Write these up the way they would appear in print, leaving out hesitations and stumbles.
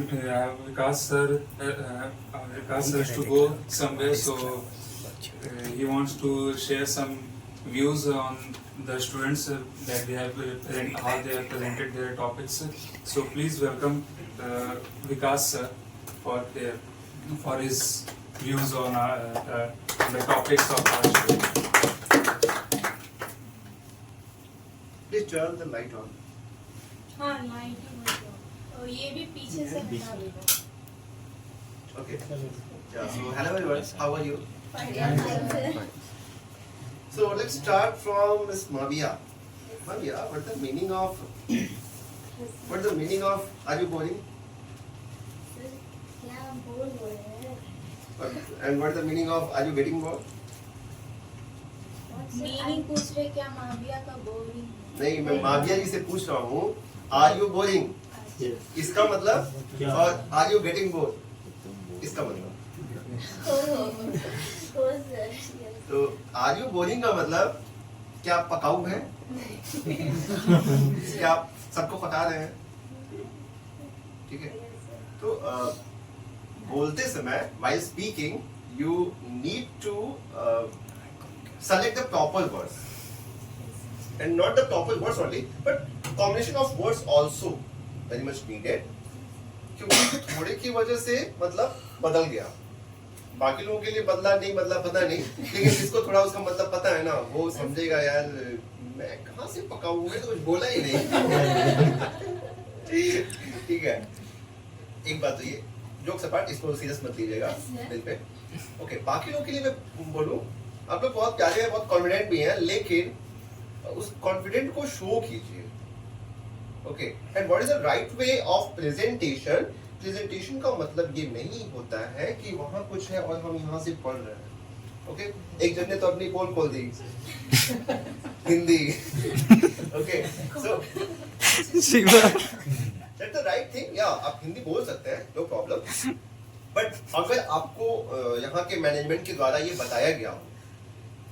Vikas sir, Vikas has to go somewhere, so he wants to share some views on the students that they have how they have presented their topics. So please welcome Vikas sir for his views on the topics of our students. Please turn the light on. हाँ light और ये भी पीछे से हटा देना. Okay. Yeah. So hello everyone. How are you? Fine. So let's start from Miss Mavia. Mavia, what's the meaning of are you boring? क्या बोल रहे हैं? And what's the meaning of are you getting bored? Meaning पूछ रहे क्या माविया का boring? नहीं, मैं माविया जी से पूछ रहा हूँ आर यू बोरिंग इसका मतलब और आर यू गेटिंग बोर्ड इसका मतलब. तो आर यू बोरिंग का मतलब क्या आप पकाऊ हैं? क्या आप सबको पका रहे हैं? ठीक है. तो बोलते समय while speaking you need to select the proper words and not the proper words only but combination of words also very much needed. क्योंकि थोड़े की वजह से मतलब बदल गया, बाकी लोगों के लिए बदला नहीं बदला पता नहीं, लेकिन जिसको थोड़ा उसका मतलब पता है ना वो समझेगा यार मैं कहाँ से पकाऊं, मैं तो कुछ बोला ही नहीं. ठीक है. एक बात तो ये जोक सपाट, इसको सीरियस मत लीजिएगा दिल पे. ओके, बाकी लोगों के लिए मैं बोलूं आप लोग बहुत प्यारे हैं, बहुत कॉन्फिडेंट भी हैं, लेकिन उस कॉन्फिडेंट को शो कीजिए. Okay. And what is the right way of presentation? Presentation का मतलब ये नहीं होता है कि वहां कुछ है और हम यहाँ से पढ़ रहे हैं. ओके. एक जन ने तो अपनी पोल खोल दी Hindi. Okay. So that's the right thing. या आप हिंदी बोल सकते हैं, नो प्रॉब्लम. बट अगर आपको यहाँ के मैनेजमेंट के द्वारा ये बताया गया हो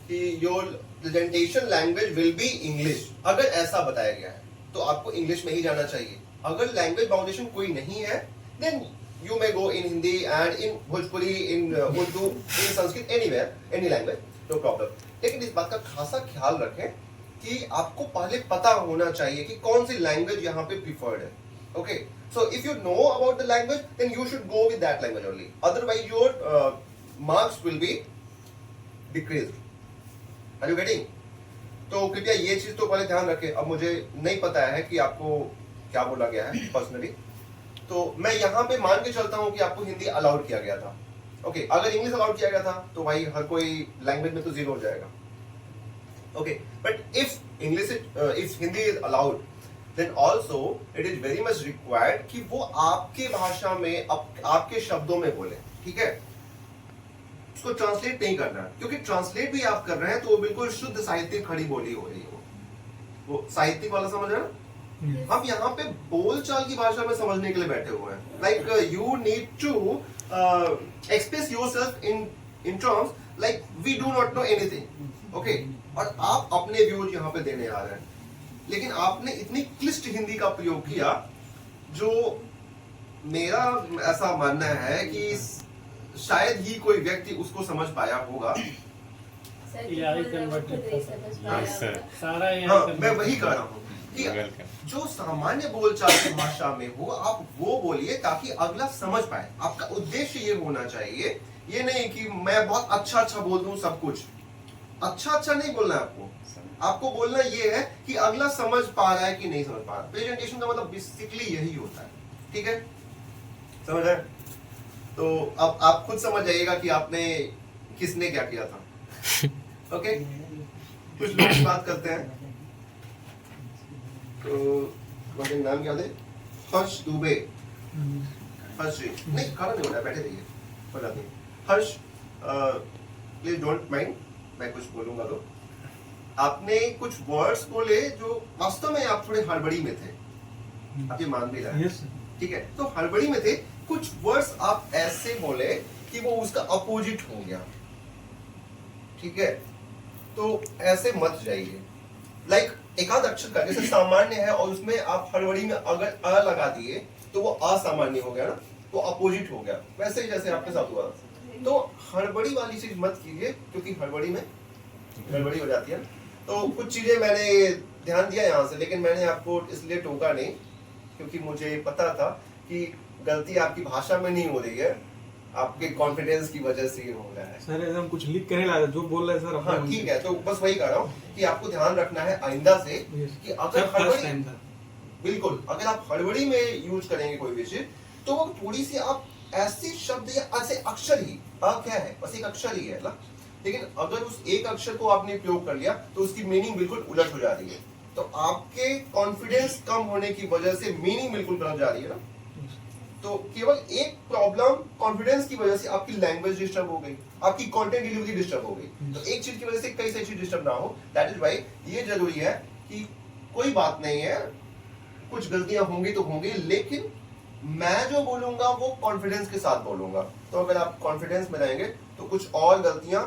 कि your presentation language will be English, अगर ऐसा बताया गया है तो आपको इंग्लिश में ही जाना चाहिए. अगर लैंग्वेज बाउंडेशन कोई नहीं है then you may go in Hindi and in Bhojpuri, in Urdu, in Sanskrit, anywhere, any language, no problem. लेकिन इस बात का खासा ख्याल रखें कि आपको पहले पता होना चाहिए कि कौन सी लैंग्वेज यहाँ पे प्रिफर्ड है. Okay. So if you know about the language, then you should go with that language only. Otherwise, your marks will be decreased. Are you getting? तो कृपया ये चीज तो पहले ध्यान रखें. अब मुझे नहीं पता है कि आपको क्या बोला गया है पर्सनली, तो मैं यहाँ पे मान के चलता हूँ कि आपको हिंदी अलाउड किया गया था. ओके. अगर इंग्लिश अलाउड किया गया था तो भाई हर कोई लैंग्वेज में तो 0 हो जाएगा. Okay. But if English if Hindi is allowed then also it is very much required कि वो आपके भाषा में आपके शब्दों में बोले. ठीक है. उसको ट्रांसलेट नहीं करना, क्योंकि ट्रांसलेट भी आप कर रहे हैं तो वो बिल्कुल शुद्ध साहित्यिक खड़ी बोली हो रही है. वो साहित्यिक वाला समझ रहे हैं. हम यहाँ पे बोलचाल की भाषा में समझने के लिए बैठे हुए हैं. Like you need to express yourself in terms like we do not know anything. Okay. और आप अपने व्यूज यहाँ पे देने आ रहे हैं, लेकिन आपने इतनी क्लिष्ट हिंदी का प्रयोग किया जो मेरा ऐसा मानना है कि शायद ही कोई व्यक्ति उसको समझ पाया होगा. हाँ, मैं वही कह रहा हूँ कि जो सामान्य बोलचाल की भाषा में हो आप वो बोलिए ताकि अगला समझ पाए. आपका उद्देश्य ये होना चाहिए, ये नहीं कि मैं बहुत अच्छा बोल दूं सब कुछ. अच्छा नहीं बोलना है आपको. आपको बोलना ये है कि अगला समझ पा रहा है कि नहीं समझ पा रहा. प्रेजेंटेशन का मतलब बेसिकली यही होता है. ठीक है. समझ रहे? तो अब आप खुद समझ जाइएगा कि आपने किसने क्या किया था. ओके. कुछ लोग की बात करते हैं. तो मुझे नाम याद है, हर्ष दुबे. हर्ष जी नहीं, खड़ा नहीं होना, बैठे रहिए, कोई बात नहीं. हर्ष, प्लीज डोंट माइंड, मैं कुछ बोलूंगा तो. आपने कुछ वर्ड्स बोले जो वास्तव में आप थोड़े हड़बड़ी में थे. आप ये मान भी रहे हैं. ठीक है. तो हड़बड़ी में थे, कुछ वर्ड्स आप ऐसे बोले कि वो उसका अपोजिट हो गया. ठीक है. तो ऐसे मत जाइए. लाइक एक आध अक्षर का जैसे सामान्य है और उसमें आप हड़बड़ी में अगर अ लगा दिए तो वो असामान्य हो गया ना, वो अपोजिट हो गया, वैसे ही जैसे आपके साथ हुआ। तो हड़बड़ी वाली चीज मत कीजिए, क्योंकि हड़बड़ी में गड़बड़ी हो जाती है। तो कुछ चीजें मैंने ध्यान दिया यहाँ से, लेकिन मैंने आपको इसलिए टोका नहीं क्योंकि मुझे पता था कि गलती आपकी भाषा में नहीं हो रही है, आपके कॉन्फिडेंस की वजह से ये हो रहा है। सर एकदम कुछ लिख कर नहीं ला रहे, जो बोल रहे हैं सर। हाँ ठीक है, तो बस वही कह रहा हूँ कि आपको ध्यान रखना है आइंदा से कि अगर हड़बड़ी, बिल्कुल अगर आप हड़बड़ी में यूज करेंगे कोई भी चीज, तो वो थोड़ी सी आप ऐसे शब्द या ऐसे अक्षर ही, क्या है बस एक अक्षर ही है ना, लेकिन अगर उस एक अक्षर को आपने प्रयोग कर लिया तो उसकी मीनिंग बिल्कुल उलट हो जा रही है। तो आपके कॉन्फिडेंस कम होने की वजह से मीनिंग बिल्कुल गलत जा रही है ना। तो केवल एक प्रॉब्लम कॉन्फिडेंस की वजह से आपकी लैंग्वेज डिस्टर्ब हो गई, आपकी कंटेंट डिलीवरी डिस्टर्ब हो गई। तो एक चीज की वजह से कई सारी चीज डिस्टर्ब ना हो, दैट इज व्हाई ये जरूरी है कि कोई बात नहीं है, कुछ गलतियां होंगी तो होंगी, लेकिन मैं जो बोलूंगा वो कॉन्फिडेंस के साथ बोलूंगा। तो अगर आप कॉन्फिडेंस में रहेंगे तो कुछ और गलतियां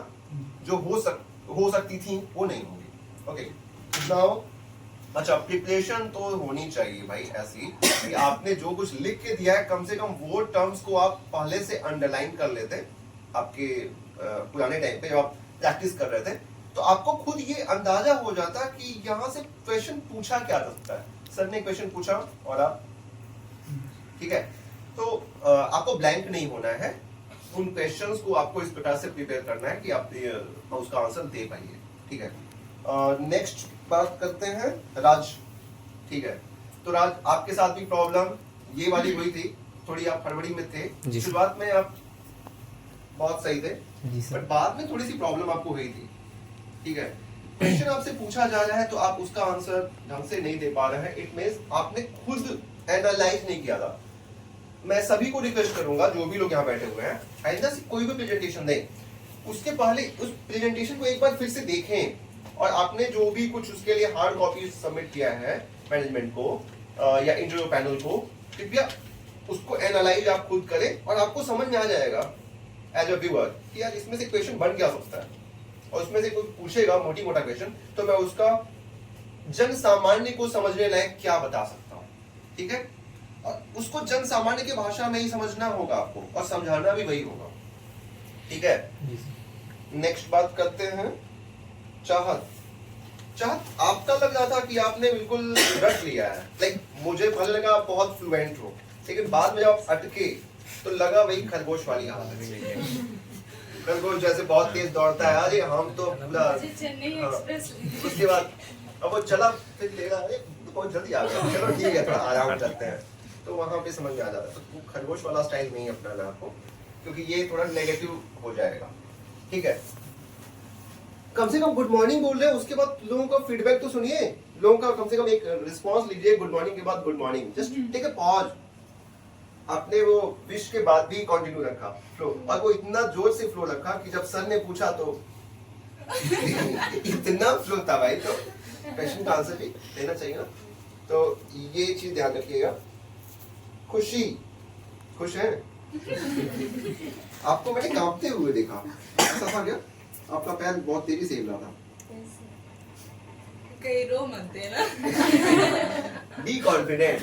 जो हो सकती थी वो नहीं होंगी। ओके नाउ, अच्छा प्रिपरेशन तो होनी चाहिए भाई ऐसी कि आपने जो कुछ लिख के दिया है कम से कम वो टर्म्स को आप पहले से अंडरलाइन कर लेते। आपके पुराने टाइम पे जब आप प्रैक्टिस कर रहे थे तो आपको खुद ये अंदाजा हो जाता कि यहाँ से क्वेश्चन पूछा क्या जा सकता है। सर ने क्वेश्चन पूछा और आप, ठीक है, तो आपको ब्लैंक नहीं होना है, उन क्वेश्चंस को आपको इस प्रकार से प्रिपेयर करना है कि आप उसका आंसर दे पाइए। ठीक है, नेक्स्ट बात करते हैं राज। ठीक है, तो राज आपके साथ भी प्रॉब्लम ये वाली हुई थी, थोड़ी आप हड़बड़ी में थे। शुरुआत में आप बहुत सही थे, बट बाद में थोड़ी सी प्रॉब्लम आपको हुई थी। ठीक है, क्वेश्चन आपसे पूछा जा रहा है तो आप उसका आंसर ढंग से नहीं दे पा रहे हैं, इट मींस आपने खुद एनालाइज नहीं किया था। मैं सभी को रिक्वेस्ट करूंगा, जो भी लोग यहाँ बैठे हुए हैं, आइंदा से कोई भी प्रेजेंटेशन दें उसके पहले उस प्रेजेंटेशन को एक बार फिर से देखें, और आपने जो भी कुछ उसके लिए हार्ड कॉपी सबमिट किया है मैनेजमेंट को या इंटरव्यू पैनल को, कृपया उसको एनालाइज आप खुद करें और आपको समझ में आ जाएगा एज अ व्यूअर कि यार इसमें से क्वेश्चन बन क्या सकता है। और उसमें से कोई पूछेगा मोटी मोटा क्वेश्चन तो मैं उसका जन सामान्य को समझने लायक क्या बता सकता हूँ। ठीक है, और उसको जन सामान्य की भाषा में ही समझना होगा आपको, और समझाना भी वही होगा। ठीक है, नेक्स्ट बात करते हैं चाहत। चाहत, आपका लग रहा था कि आपने बिल्कुल रट लिया है, लाइक मुझे पहले लगा आप बहुत फ्लुएंट हो, लेकिन बाद में जब आप अटके तो लगा वही खरगोश वाली हालत। खरगोश जैसे बहुत तेज दौड़ता है, अरे हम तो पूरा, उसके बाद अब वो चला फिर ले रहा है, बहुत जल्दी आ गया, चलो ठीक है थोड़ा आराम करते हैं, तो वहां पे समझ में आ जाता है। तो खरगोश वाला स्टाइल नहीं अपनाना आपको, क्योंकि ये थोड़ा नेगेटिव हो जाएगा। ठीक है, कम से कम गुड मॉर्निंग बोल रहे हैं, उसके बाद लोगों का फीडबैक तो सुनिए, लोगों का कम से कम एक रिस्पांस लीजिए गुड मॉर्निंग के बाद। Good morning, just take a pause. आपने वो विश के बाद भी कंटिन्यू रखा फ्लो, और वो इतना जोर से फ्लो रखा कि जब सर ने पूछा तो इतना फ्लो था भाई, तो क्वेश्चन का आंसर भी देना चाहिए ना। तो ये चीज ध्यान रखिएगा। खुशी, खुश है आपको मैंने कांपते हुए देखा, ऐसा था क्या? आपका पैर बहुत तेजी से हिल रहा था। कई रो मत देना। Be confident.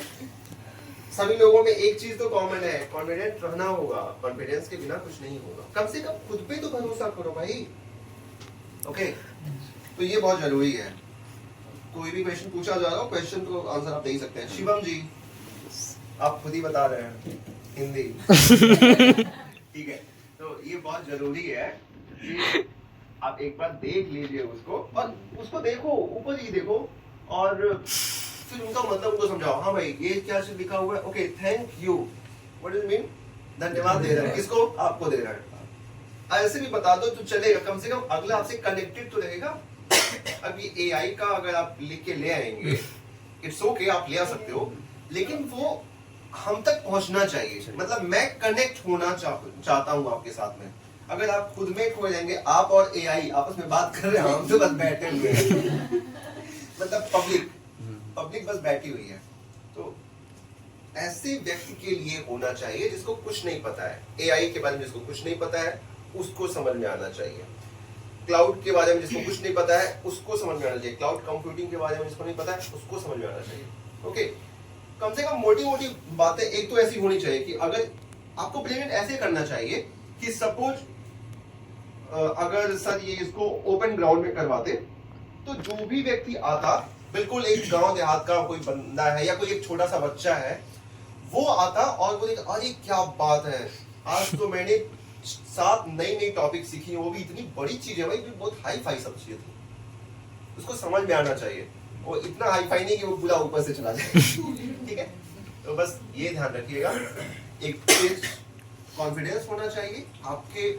सभी लोगों में एक चीज तो कॉमन है, कॉन्फिडेंट रहना होगा। कॉन्फिडेंस के बिना कुछ नहीं होगा। कम से कम खुद पे तो भरोसा करो भाई। ओके, तो ये बहुत जरूरी है। कोई भी क्वेश्चन पूछा जा रहा हो, क्वेश्चन को आंसर आप दे ही सकते हैं। शिवम जी, आप खुद ही बता रहे हैं हिंदी। ठीक है, तो ये बहुत जरूरी है कि आप एक बार देख लीजिए उसको, और उसको देखो, ऊपर ही देखो, और फिर उनका मतलब उनको समझाओ। हाँ भाई ये क्या चीज लिखा हुआ है, okay thank you, what do you mean? धन्यवाद दे रहा है, किसको? आपको दे रहा है। ऐसे भी बता दो तो चलेगा, कम से कम अगला आपसे कनेक्टेड तो रहेगा। अब ये एआई का अगर आप लिख के ले आएंगे, इट्स ओके, आप ले आ सकते हो, लेकिन वो हम तक पहुंचना चाहिए। मतलब मैं कनेक्ट होना चाहता हूँ आपके साथ में। अगर आप खुद में खो जाएंगे, आप और एआई आपस में बात कर रहे हैं, हम तो बस बैठे हुए हैं। मतलब पब्लिक बस बैठी हुई है। तो ऐसे व्यक्ति के लिए होना चाहिए जिसको कुछ नहीं पता है। एआई के बारे में जिसको कुछ नहीं पता है उसको समझ में आना चाहिए। क्लाउड के बारे में जिसको कुछ नहीं पता है उसको समझ में आना चाहिए। क्लाउड कंप्यूटिंग के बारे में जिसको नहीं पता है उसको समझ में आना चाहिए। ओके, कम से कम मोटी मोटी बातें एक तो ऐसी होनी चाहिए कि अगर आपको प्लेसमेंट ऐसे करना चाहिए कि सपोज अगर सर ये इसको ओपन ग्राउंड में करवाते तो जो भी व्यक्ति आता, बिल्कुल एक गांव देहात का कोई बंदा है या कोई एक छोटा सा बच्चा है, वो आता और बोले अरे क्या बात है, आज तो मैंने 7 नई टॉपिक सीखी, वो भी इतनी बड़ी चीज है भाई, बहुत हाई फाई सब चीजें थी, उसको समझ में आना चाहिए। वो इतना हाई फाई नहीं कि वो पूरा ऊपर से चला जाए। ठीक है, तो बस ये ध्यान रखिएगा, एक तेज कॉन्फिडेंस होना चाहिए आपके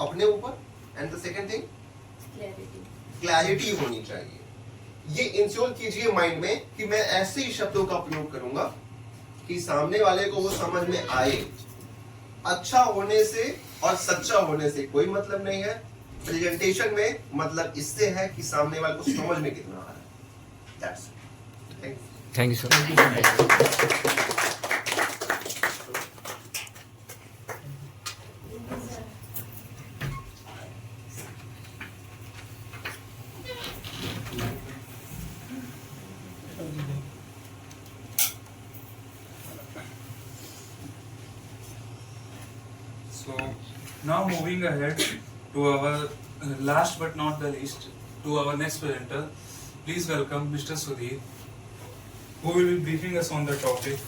अपने ऊपर, and the second thing clarity होनी चाहिए। ये इंश्योर कीजिए माइंड में कि मैं ऐसे ही शब्दों का प्रयोग करूंगा कि सामने वाले को वो समझ में आए। अच्छा होने से और सच्चा होने से कोई मतलब नहीं है, प्रेजेंटेशन में मतलब इससे है कि सामने वाले को समझ में कितना आ रहा है। That's it. Thank you. Thank you sir. So now moving ahead to our last but not the least, to our next presenter, please welcome Mr. Sudhir, who will be briefing us on the topic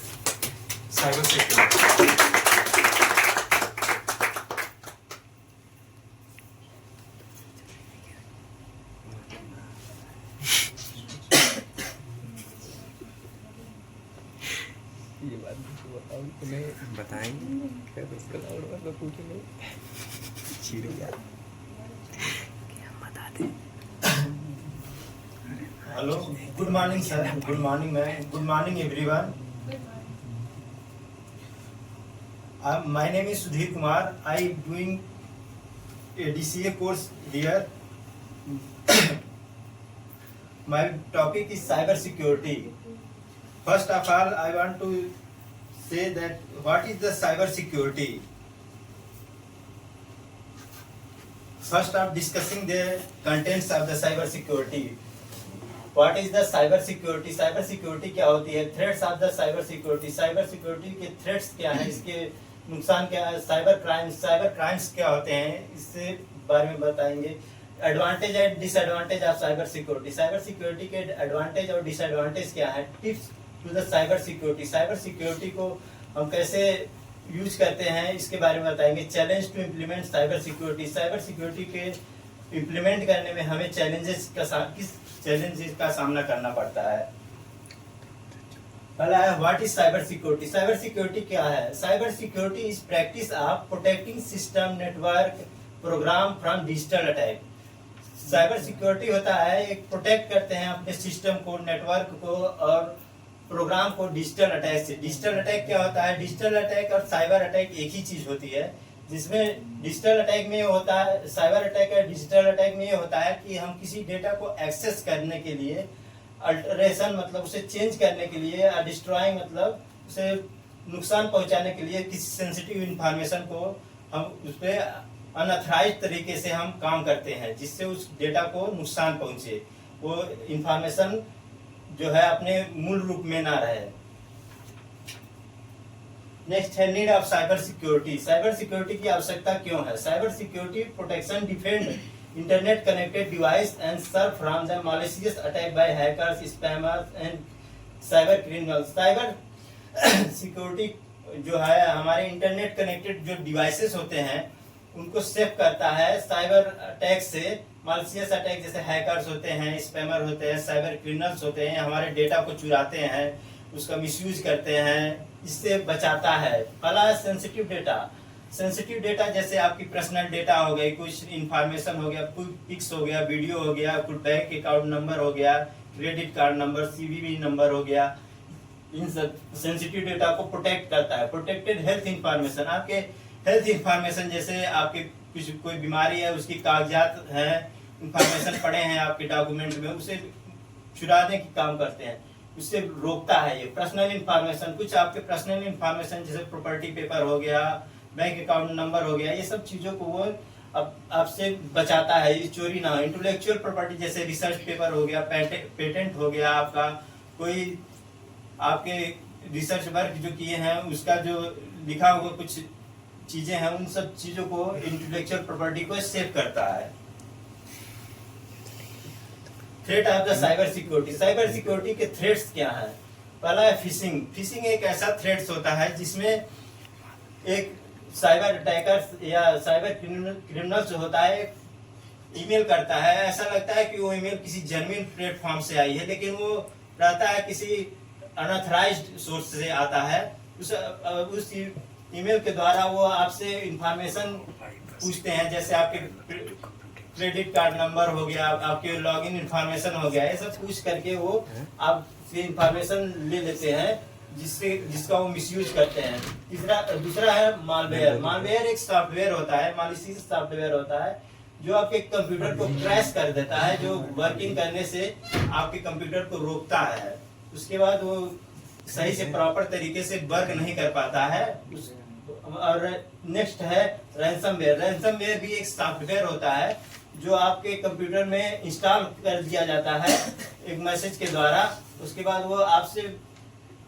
cyber security. ये बात बताओ, तुम्हें बताएंगे क्या उसका loud वाला पूछेंगे चीरो यार बता दे। Hello, good morning sir, good morning ma'am, good morning everyone. My name is Sudhir Kumar, I doing a DCA course here. My topic is cyber security. First of all, I want to say that what is the cyber security? First of discussing the contents of the cyber security. What is the cyber security? Cyber security क्या होती है? Threats of the cyber security. Cyber security के threats क्या हैं? इसके नुकसान क्या है? साइबर क्राइम्स क्या होते हैं, इससे बारे में बताएंगे। Advantage and disadvantage of cyber security. Cyber security के एडवांटेज और डिसएडवांटेज क्या है? Tips to the cyber security. Cyber security को हम कैसे यूज करते हैं इसके बारे में बताएंगे। Challenge to implement cyber security. Cyber security के इम्प्लीमेंट करने में हमें किस चैलेंजेस का सामना करना पड़ता है। पहला है what is cyber security. Cyber security क्या है? Cyber security is practice of protecting system, network, program from digital attack. Cyber security होता है एक प्रोटेक्ट करते हैं अपने सिस्टम को, नेटवर्क को और प्रोग्राम को डिजिटल अटैक से। डिजिटल अटैक क्या होता है? डिजिटल अटैक और साइबर अटैक एक ही चीज होती है, जिसमें डिजिटल अटैक में ये होता है, साइबर अटैक और डिजिटल अटैक में ये होता है कि हम किसी डेटा को एक्सेस करने के लिए, अल्टरेशन मतलब उसे चेंज करने के लिए, डिस्ट्रॉइंग मतलब उसे नुकसान पहुंचाने के लिए किसी सेंसिटिव इंफॉर्मेशन को हम उस पर अनऑथराइज्ड तरीके से हम काम करते हैं, जिससे उस डेटा को नुकसान पहुंचे, वो इंफॉर्मेशन जो है अपने मूल रूप में ना रहे। नेक्स्ट है need of cyber security. Cyber security की आवश्यकता क्यों है? Cyber security protection defend internet connected device and serve from the malicious attack by hackers, spammers and cyber criminals. Cyber security जो है हमारे इंटरनेट कनेक्टेड जो डिवाइसेस होते हैं उनको सेव करता है साइबर अटैक से। malicious अटैक जैसे हैकर्स होते हैं, स्पैमर होते हैं, साइबर क्रिमिनल्स होते हैं, हमारे डेटा को चुराते हैं, उसका मिसयूज करते हैं, इससे बचाता है। पहला है सेंसिटिव डेटा। सेंसिटिव डेटा जैसे आपकी पर्सनल डेटा हो गई, कुछ इंफॉर्मेशन हो गया, कोई पिक्स हो गया, वीडियो हो गया, कुछ बैंक अकाउंट नंबर हो गया, credit card number, CVV number हो गया, इन सब सेंसिटिव डेटा को प्रोटेक्ट करता है। प्रोटेक्टेड हेल्थ इंफॉर्मेशन, आपके हेल्थ इंफॉर्मेशन जैसे आपके कुछ कोई बीमारी है, उसकी कागजात हैं, इंफॉर्मेशन पड़े हैं आपके डॉक्यूमेंट में, उसे चुराने की काम करते हैं, उससे रोकता है। ये पर्सनल इंफॉर्मेशन, कुछ आपके पर्सनल इंफॉर्मेशन जैसे प्रॉपर्टी पेपर हो गया, बैंक अकाउंट नंबर हो गया, ये सब चीजों को वो अब आपसे बचाता है, ये चोरी ना हो। इंटेलेक्चुअल प्रॉपर्टी जैसे रिसर्च पेपर हो गया, पेटेंट हो गया, आपका कोई आपके रिसर्च वर्क जो किए हैं उसका जो लिखा हुआ कुछ चीजें हैं उन सब चीजों को इंटेलेक्चुअल प्रॉपर्टी को सेव करता है। Threat of the cyber security, cyber security के थ्रेट्स क्या हैं? पहला है फिशिंग। फिशिंग एक ऐसा थ्रेट्स होता है जिसमें एक साइबर अटैकर या साइबर क्रिमिनल जो होता है ईमेल करता है, ऐसा लगता है कि वो ईमेल किसी जेन्युइन प्लेटफॉर्म से आई है, लेकिन वो रहता है किसी अनऑथराइज्ड सोर्स से आता है। उस ईमेल के द्वारा वो आपसे इंफॉर्मेशन पूछते हैं, जैसे आपके क्रेडिट कार्ड नंबर हो गया, आपके लॉगिन इंफॉर्मेशन हो गया, ये सब पूछ करके वो आपसे इंफॉर्मेशन ले लेते हैं जिसका वो मिसयूज करते हैं। दूसरा है मालवेयर। मालवेयर एक सॉफ्टवेयर होता है, मालिशियस सॉफ्टवेयर होता है जो आपके कंप्यूटर को क्रैश कर देता है, जो वर्किंग करने से आपके कंप्यूटर को रोकता है। उसके बाद वो सही से प्रॉपर तरीके से वर्क नहीं कर पाता है। और नेक्स्ट है रैंसमवेयर। रैंसमवेयर भी एक सॉफ्टवेयर होता है जो आपके कंप्यूटर में इंस्टॉल कर दिया जाता है एक मैसेज के द्वारा। उसके बाद वो आपसे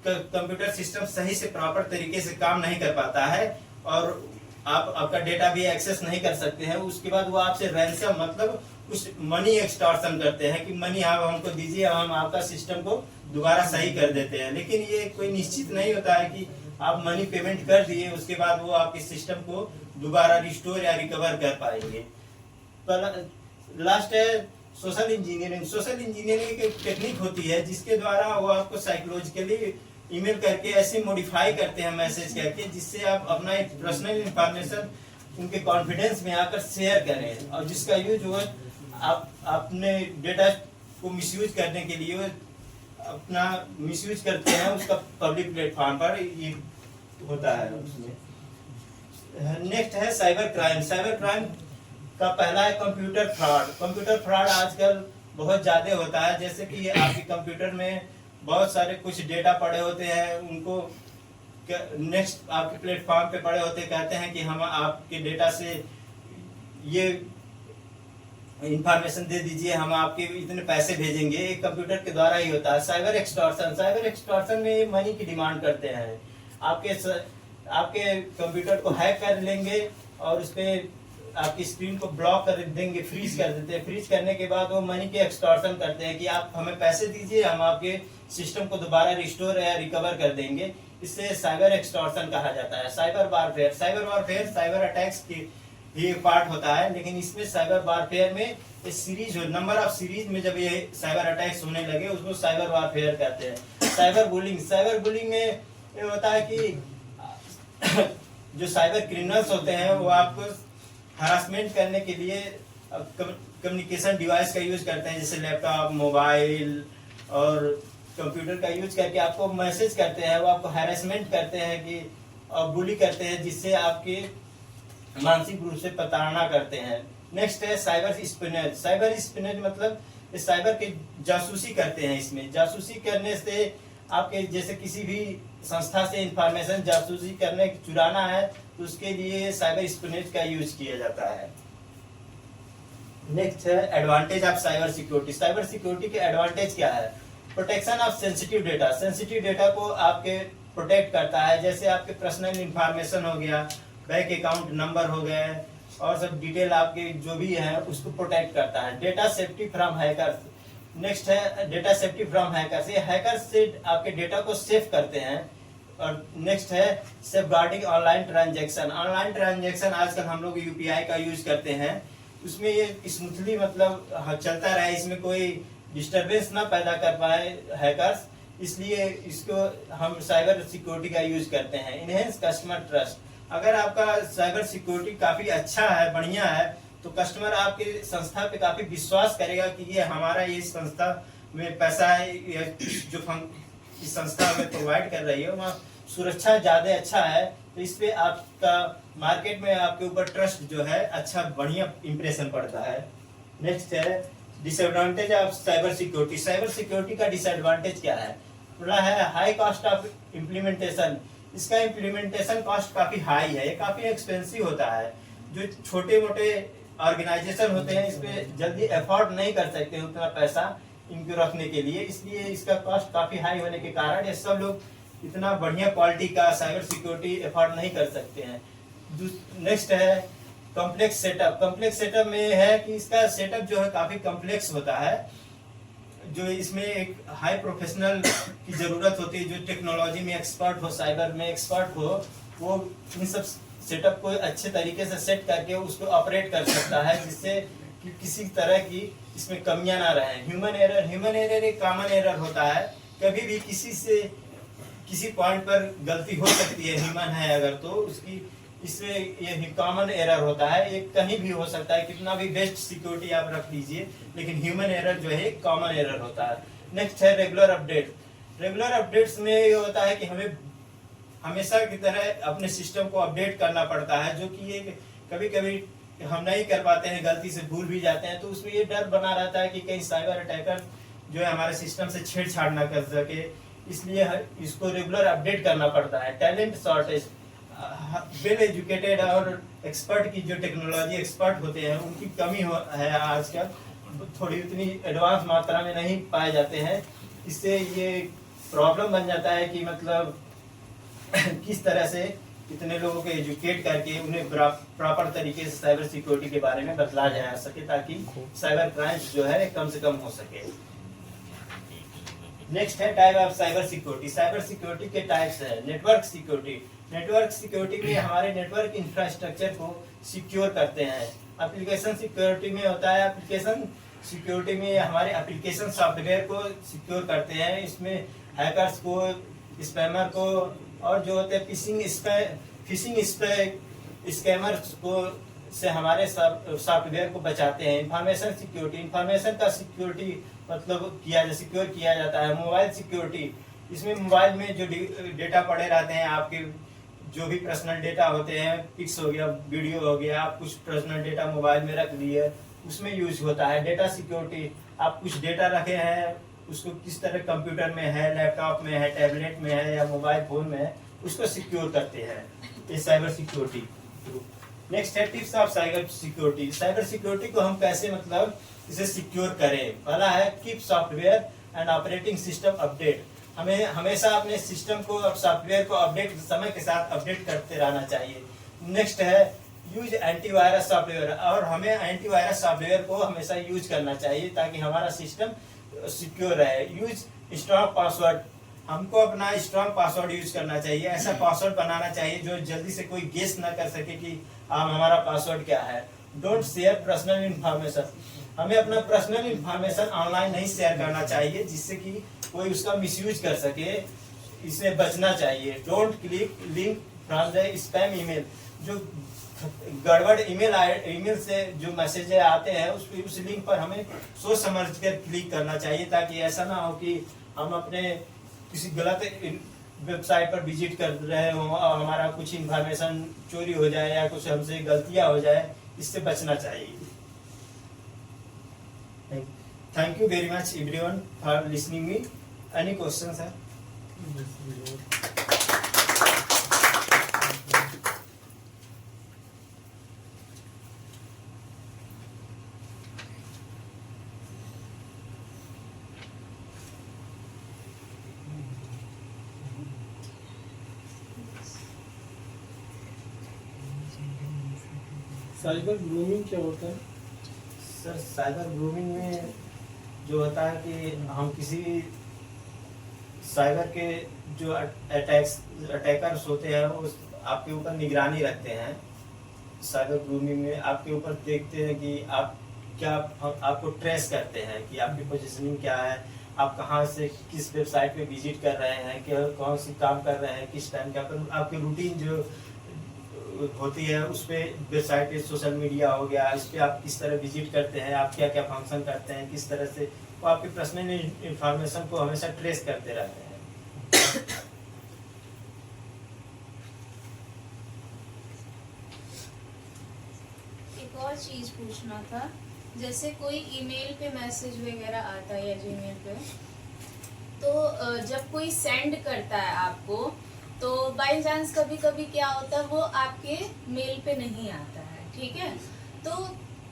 कंप्यूटर सिस्टम सही से प्रॉपर तरीके से काम नहीं कर पाता है और आपका डेटा भी एक्सेस नहीं कर सकते हैं। उसके बाद वो आपसे रैंसम मतलब कुछ मनी एक्सटॉर्शन करते हैं कि मनी आप हमको दीजिए, हम आपका सिस्टम को दोबारा सही कर देते हैं। लेकिन ये कोई निश्चित नहीं होता है कि आप मनी पेमेंट कर दिए उसके बाद वो आपके सिस्टम को दोबारा रिस्टोर या रिकवर कर पाएंगे। लास्ट है सोशल इंजीनियरिंग। सोशल इंजीनियरिंग एक टेक्निक होती है जिसके द्वारा वो आपको साइकोलॉजिकली ईमेल करके ऐसे मॉडिफाई करते हैं मैसेज करके, जिससे आप अपना एक पर्सनल इंफॉर्मेशन उनके कॉन्फिडेंस में आकर शेयर करें और जिसका यूज वो आप अपने डेटा को मिसयूज करने के लिए अपना मिसयूज करते हैं उसका पब्लिक प्लेटफॉर्म पर, ये होता है उसमें। नेक्स्ट है साइबर क्राइम। साइबर क्राइम का पहला है कंप्यूटर फ्रॉड। कंप्यूटर फ्रॉड आजकल बहुत ज्यादा होता है, जैसे कि आपके कंप्यूटर में बहुत सारे कुछ डेटा पड़े होते हैं, उनको नेक्स्ट आपके प्लेटफॉर्म पे पड़े होते, कहते हैं कि हम आपके डेटा से ये इंफॉर्मेशन दे दीजिए, हम आपके इतने पैसे भेजेंगे। एक कंप्यूटर के द्वारा ही होता है। Cyber extortion. साइबर एक्सटॉर्शन में ये मनी की डिमांड करते हैं। आपके कंप्यूटर को हैक कर लेंगे और उस पर आपकी स्क्रीन को ब्लॉक कर देंगे, फ्रीज कर देते हैं। फ्रीज करने के बाद वो मनी के एक्सटॉर्शन करते हैं कि आप हमें पैसे दीजिए, हम आपके सिस्टम को दोबारा रिस्टोर या रिकवर कर देंगे। इससे साइबर एक्सटॉर्शन कहा जाता है। Cyber warfare. Cyber warfare cyber attacks की भी पार्ट होता है, लेकिन इसमें साइबर वारफेयर में सीरीज नंबर ऑफ सीरीज में जब ये साइबर अटैक्स होने लगे उसको साइबर वारफेयर कहते हैं। Cyber bullying. साइबर बुलिंग में ये होता है कि जो साइबर क्रिमिनल्स होते हैं वो आपको हरासमेंट करने के लिए कम्युनिकेशन डिवाइस का यूज करते हैं, जैसे लैपटॉप, मोबाइल और कंप्यूटर का यूज करके आपको मैसेज करते हैं, वो आपको हैरेसमेंट करते हैं कि और बुली करते हैं, जिससे आपके मानसिक रूप से प्रताड़ना करते हैं। नेक्स्ट है साइबर स्पिनेज। साइबर स्पिनेज मतलब साइबर के जासूसी करते हैं। इसमें जासूसी करने से आपके जैसे किसी भी संस्था से इंफॉर्मेशन जासूसी करने चुराना है तो उसके लिए साइबर स्पिनेज का यूज किया जाता है। नेक्स्ट है advantage of cyber security. Cyber security के एडवांटेज क्या है? Protection of sensitive data. Sensitive data को आपके प्रोटेक्ट करता है, जैसे आपके पर्सनल इंफॉर्मेशन हो गया, बैंक अकाउंट नंबर हो गए और सब डिटेल आपके जो भी है उसको प्रोटेक्ट करता है। Data safety from hackers. Next है डेटा सेफ्टी फ्रॉम हैकर्स। ये हैकर्स से आपके डेटा को सेफ करते हैं। और नेक्स्ट है safeguarding online transaction. Online transaction आजकल हम लोग यूपीआई का यूज करते हैं, उसमें ये स्मूथली मतलब चलता रहे, इसमें कोई डिस्टरबेंस ना पैदा कर पाए हैकर्स, इसलिए इसको हम साइबर सिक्योरिटी का यूज करते हैं। Enhance customer trust. अगर आपका साइबर सिक्योरिटी काफी अच्छा है, बढ़िया है, तो कस्टमर आपके संस्था पे काफी विश्वास करेगा कि ये हमारा ये संस्था में पैसा है, जो इस संस्था हमें प्रोवाइड कर रही है वहाँ सुरक्षा ज्यादा अच्छा है, तो इस पे आपका मार्केट में आपके ऊपर ट्रस्ट जो है अच्छा बढ़िया इंप्रेशन पड़ता है। नेक्स्ट है disadvantage of cyber security. Cyber security का डिसएडवांटेज क्या है? बोला है हाई कॉस्ट ऑफ इम्प्लीमेंटेशन। इसका इम्प्लीमेंटेशन कॉस्ट काफी हाई है, ये काफी एक्सपेंसिव होता है। जो छोटे मोटे ऑर्गेनाइजेशन होते हैं इस पे जल्दी अफोर्ड नहीं कर सकते उतना पैसा, इनको रखने के लिए, इसलिए इसका कॉस्ट काफ़ी हाई होने के कारण ये सब लोग इतना बढ़िया क्वालिटी का साइबर सिक्योरिटी एफोर्ड नहीं कर सकते हैं। नेक्स्ट है कॉम्प्लेक्स सेटअप। कॉम्प्लेक्स सेटअप में है कि इसका सेटअप जो है काफ़ी कॉम्प्लेक्स होता है, जो इसमें एक हाई प्रोफेशनल की ज़रूरत होती है, जो टेक्नोलॉजी में एक्सपर्ट हो, साइबर में एक्सपर्ट हो, वो इन सब सेटअप को अच्छे तरीके से सेट करके उसको ऑपरेट कर सकता है, जिससे कि किसी तरह की इसमें कमियां ना रहें। ह्यूमन एरर एक कॉमन एरर होता है, कभी भी किसी से किसी पॉइंट पर गलती हो सकती है, ह्यूमन है अगर तो उसकी इसमें ये कॉमन एरर होता है, ये कहीं भी हो सकता है, कितना भी बेस्ट सिक्योरिटी आप रख लीजिए, लेकिन ह्यूमन एरर जो है कॉमन एरर होता है। नेक्स्ट है रेगुलर अपडेट। रेगुलर अपडेट्स में ये होता है कि हमें हमेशा की तरह अपने सिस्टम को अपडेट करना पड़ता है, जो कि ये कभी कभी हम नहीं कर पाते हैं, गलती से भूल भी जाते हैं, तो उसमें ये डर बना रहता है कि कहीं साइबर अटैकर जो है हमारे सिस्टम से छेड़छाड़ ना कर सके, इसलिए इसको रेगुलर अपडेट करना पड़ता है। टैलेंट शॉर्टेज, वेल एजुकेटेड और एक्सपर्ट की जो टेक्नोलॉजी एक्सपर्ट होते हैं उनकी कमी है आजकल, थोड़ी उतनी एडवांस मात्रा में नहीं पाए जाते हैं, इससे ये प्रॉब्लम बन जाता है कि मतलब किस तरह से इतने लोगों को एजुकेट करके उन्हें प्रॉपर तरीके से साइबर सिक्योरिटी के बारे में बतलाया जा सके, ताकि साइबर क्राइम्स जो है कम से कम हो सके। नेक्स्ट है type of cyber security. Cyber security के टाइप्स है। Network security. नेटवर्क सिक्योरिटी में हमारे नेटवर्क इंफ्रास्ट्रक्चर को सिक्योर करते हैं। एप्लीकेशन सिक्योरिटी में होता है, एप्लीकेशन सिक्योरिटी में हमारे एप्लीकेशन सॉफ्टवेयर को सिक्योर करते हैं, इसमें हैकर्स को, स्पैमर को और जो होते हैं फिशिंग स्कैमर्स को से हमारे सॉफ्टवेयर को बचाते हैं। इंफॉर्मेशन सिक्योरिटी, इंफॉर्मेशन का सिक्योरिटी मतलब सिक्योर किया जाता है। मोबाइल सिक्योरिटी, इसमें मोबाइल में जो डेटा पड़े रहते हैं, आपके जो भी पर्सनल डेटा होते हैं, पिक्स हो गया, वीडियो हो गया, आप कुछ पर्सनल डेटा मोबाइल में रख लिए, उसमें यूज होता है। डेटा सिक्योरिटी, आप कुछ डेटा रखे हैं, उसको किस तरह कंप्यूटर में है, लैपटॉप में है, टैबलेट में है या मोबाइल फोन में है, उसको सिक्योर करते हैं, ये साइबर सिक्योरिटी। नेक्स्ट है tips of cyber security. Cyber security को हम कैसे मतलब इसे सिक्योर करें। पहला है keep software and operating system update. हमें हमेशा अपने सिस्टम को, सॉफ्टवेयर को अपडेट समय के साथ अपडेट करते रहना चाहिए। नेक्स्ट है यूज एंटीवायरस सॉफ्टवेयर, और हमें एंटीवायरस सॉफ्टवेयर को हमेशा यूज करना चाहिए ताकि हमारा सिस्टम सिक्योर रहे। यूज स्ट्रॉन्ग पासवर्ड, हमको अपना स्ट्रॉन्ग पासवर्ड यूज करना चाहिए, ऐसा पासवर्ड बनाना चाहिए जो जल्दी से कोई गेस ना कर सके कि हमारा पासवर्ड क्या है। डोंट शेयर पर्सनल इंफॉर्मेशन, हमें अपना पर्सनल इंफॉर्मेशन ऑनलाइन नहीं शेयर करना चाहिए जिससे कि कोई उसका मिसयूज कर सके, इससे बचना चाहिए। Don't click link from the spam email, जो गड़बड़ ईमेल से जो मैसेज आते हैं उस लिंक पर हमें सोच समझ कर क्लिक करना चाहिए, ताकि ऐसा ना हो कि हम अपने किसी गलत वेबसाइट पर विजिट कर रहे हो और हमारा कुछ इंफॉर्मेशन चोरी हो जाए या कुछ हमसे गलतियां हो जाए, इससे बचना चाहिए। Thank you very much everyone for listening me. Any question sir? Cyber grooming क्या होता है? सर साइबर ग्रूमिंग में जो होता है कि हम किसी साइबर के जो अटैकर्स होते हैं वो आपके ऊपर निगरानी रखते हैं। साइबर ग्रूमिंग में आपके ऊपर देखते हैं कि आप क्या, आपको ट्रेस करते हैं कि आपकी पोजीशनिंग क्या है, आप कहाँ से किस वेबसाइट पे विजिट कर रहे हैं, क्या कौन सी काम कर रहे हैं, किस टाइम क्या पर आपकी रूटीन जो होती है उस पर वेबसाइट पे, सोशल मीडिया हो गया, इस पर आप किस तरह विजिट करते हैं, आप क्या क्या फंक्शन करते हैं, किस तरह से वो आपकी पर्सनल इंफॉर्मेशन को हमेशा ट्रेस करते रहते हैं। एक और चीज पूछना था, जैसे कोई ईमेल पे मैसेज वगैरह आता है या जीमेल पे, तो जब कोई सेंड करता है आपको, तो बाय चांस कभी कभी क्या होता है वो आपके मेल पे नहीं आता है, ठीक है, तो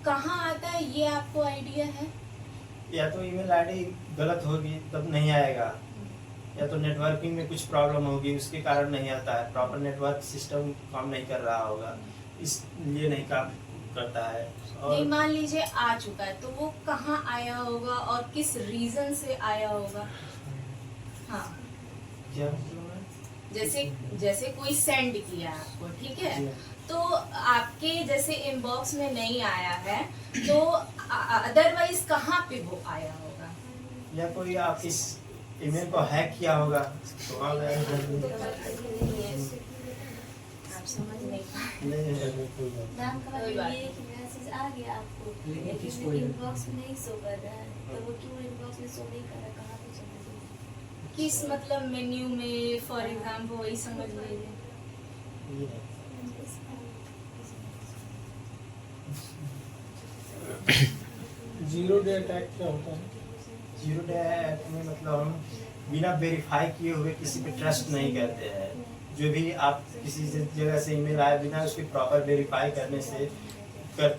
कहाँ आता है ये आपको आइडिया है? या तो ईमेल आईडी गलत होगी तब नहीं आएगा, या तो नेटवर्किंग में कुछ प्रॉब्लम होगी उसके कारण नहीं आता है, प्रॉपर नेटवर्क सिस्टम काम नहीं कर रहा होगा इसलिए नहीं काम करता है। नहीं, और मान लीजिए आ चुका है तो वो कहाँ आया होगा और किस रीजन से आया होगा? हाँ, क्या मतलब है? जैसे कोई सेंड किया आपको, ठीक है, जी। तो आपके जैसे इनबॉक्स में नहीं आया है तो अदरवाइज कहाँ पे वो आया होगा? या कोई आप इस ईमेल को हैक किया होगा तो वहाँ आप समझ नहीं पाए। मैम का कोई मतलब बात ये है कि मैसेज आ गया आपको लेकिन किस लेकिन कोई- इनबॉक्स में नहीं शो कर रहा है, तो वो क्यों इनबॉक्स में शो नहीं कर रहा, कहाँ पे चला गया? किस मतलब मेन्यू में, फॉर एग्जाम्पल वही समझ लीजिए। जीरो डे अटैक क्या होता है? जीरो डे ऐप में मतलब हम बिना वेरीफाई किए हुए किसी पे ट्रस्ट नहीं करते हैं। जो भी आप किसी जगह से ईमेल आए बिना उसके प्रॉपर वेरीफाई करने से कर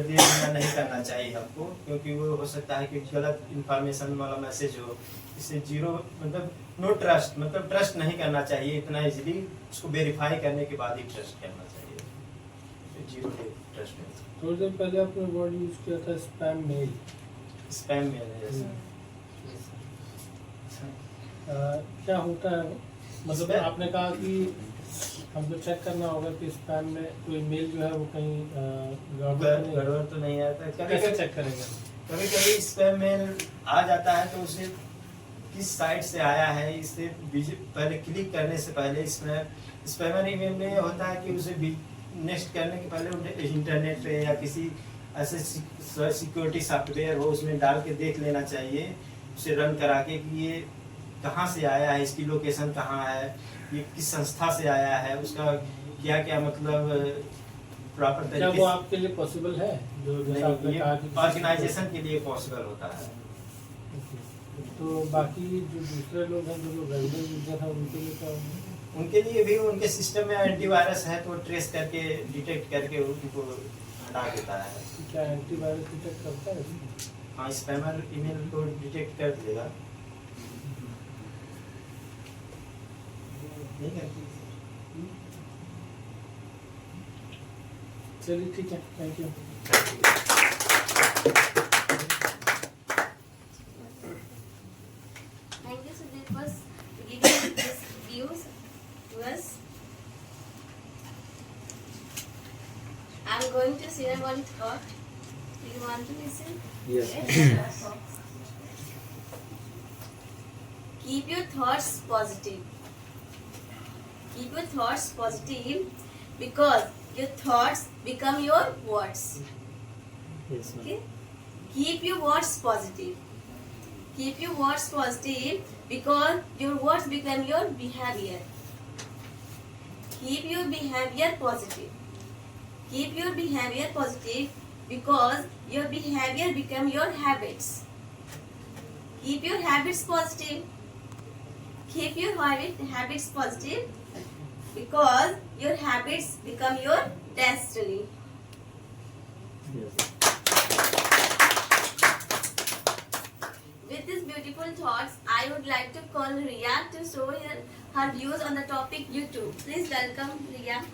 देना नहीं करना चाहिए हमको, क्योंकि वो हो सकता है कि गलत इंफॉर्मेशन वाला मैसेज हो। इससे जीरो मतलब नो ट्रस्ट, मतलब ट्रस्ट नहीं करना चाहिए इतना इजीली, उसको वेरीफाई करने के बाद ही ट्रस्ट करना चाहिए। तो जीरो डे ट्रस्ट में थोड़ी देर पहले आपने वर्ड यूज किया था स्पैम मेल। स्पैम मेल है जैसे। क्या होता है वो? मतलब Spam? आपने कहा कि हमको चेक करना होगा कि स्पैम में कोई मेल जो है वो कहीं गड़बड़ तो नहीं है। गड़बड़ तो नहीं आता है। कभी कैसे चेक करेंगे? कभी कभी स्पैम मेल आ जाता है तो उसे किस साइट से आया है इससे पहले क्लिक करने से पहले स्पैमर ईमेल में होता है कि उसे नेक्स्ट करने के पहले इंटरनेट पे या किसी ऐसे सिक्योरिटी सॉफ्टवेयर हो उसमें डाल के देख लेना चाहिए, उसे रन करा के कि ये कहाँ से आया है, इसकी लोकेशन कहाँ है, ये किस संस्था से आया है, उसका क्या क्या मतलब प्रॉपर क्या तरीके वो आपके लिए पॉसिबल है? जो जैसा आपने कहा कि ऑर्गेनाइजेशन के लिए पॉसिबल होता है। तो बाकी जो दूसरे लोग हैं जो रेगुलर यूजर हैं उनके लिए क्या होगा? उनके लिए भी उनके सिस्टम में एंटीवायरस है तो ट्रेस करके डिटेक्ट करके उनको हटा देता है। क्या एंटीवायरस डिटेक्ट करता है? हाँ, स्पैमर ईमेल को डिटेक्ट कर देगा। नहीं करती। चलिए ठीक है, thank you. Thank you, Sudhir, for giving this views to us. I'm going to share one thought. Do you want to listen? Yes. Keep your thoughts positive. Keep your thoughts positive because your thoughts become your words. Yes, ma'am. Okay? Keep your words positive. Keep your words positive because your words become your behavior. Keep your behavior positive. Keep your behavior positive because your behavior become your habits. Keep your habits positive. Keep your habits positive because your habits become your destiny. With these beautiful thoughts, I would like to call Riya to show her views on the topic YouTube. Please welcome Riya.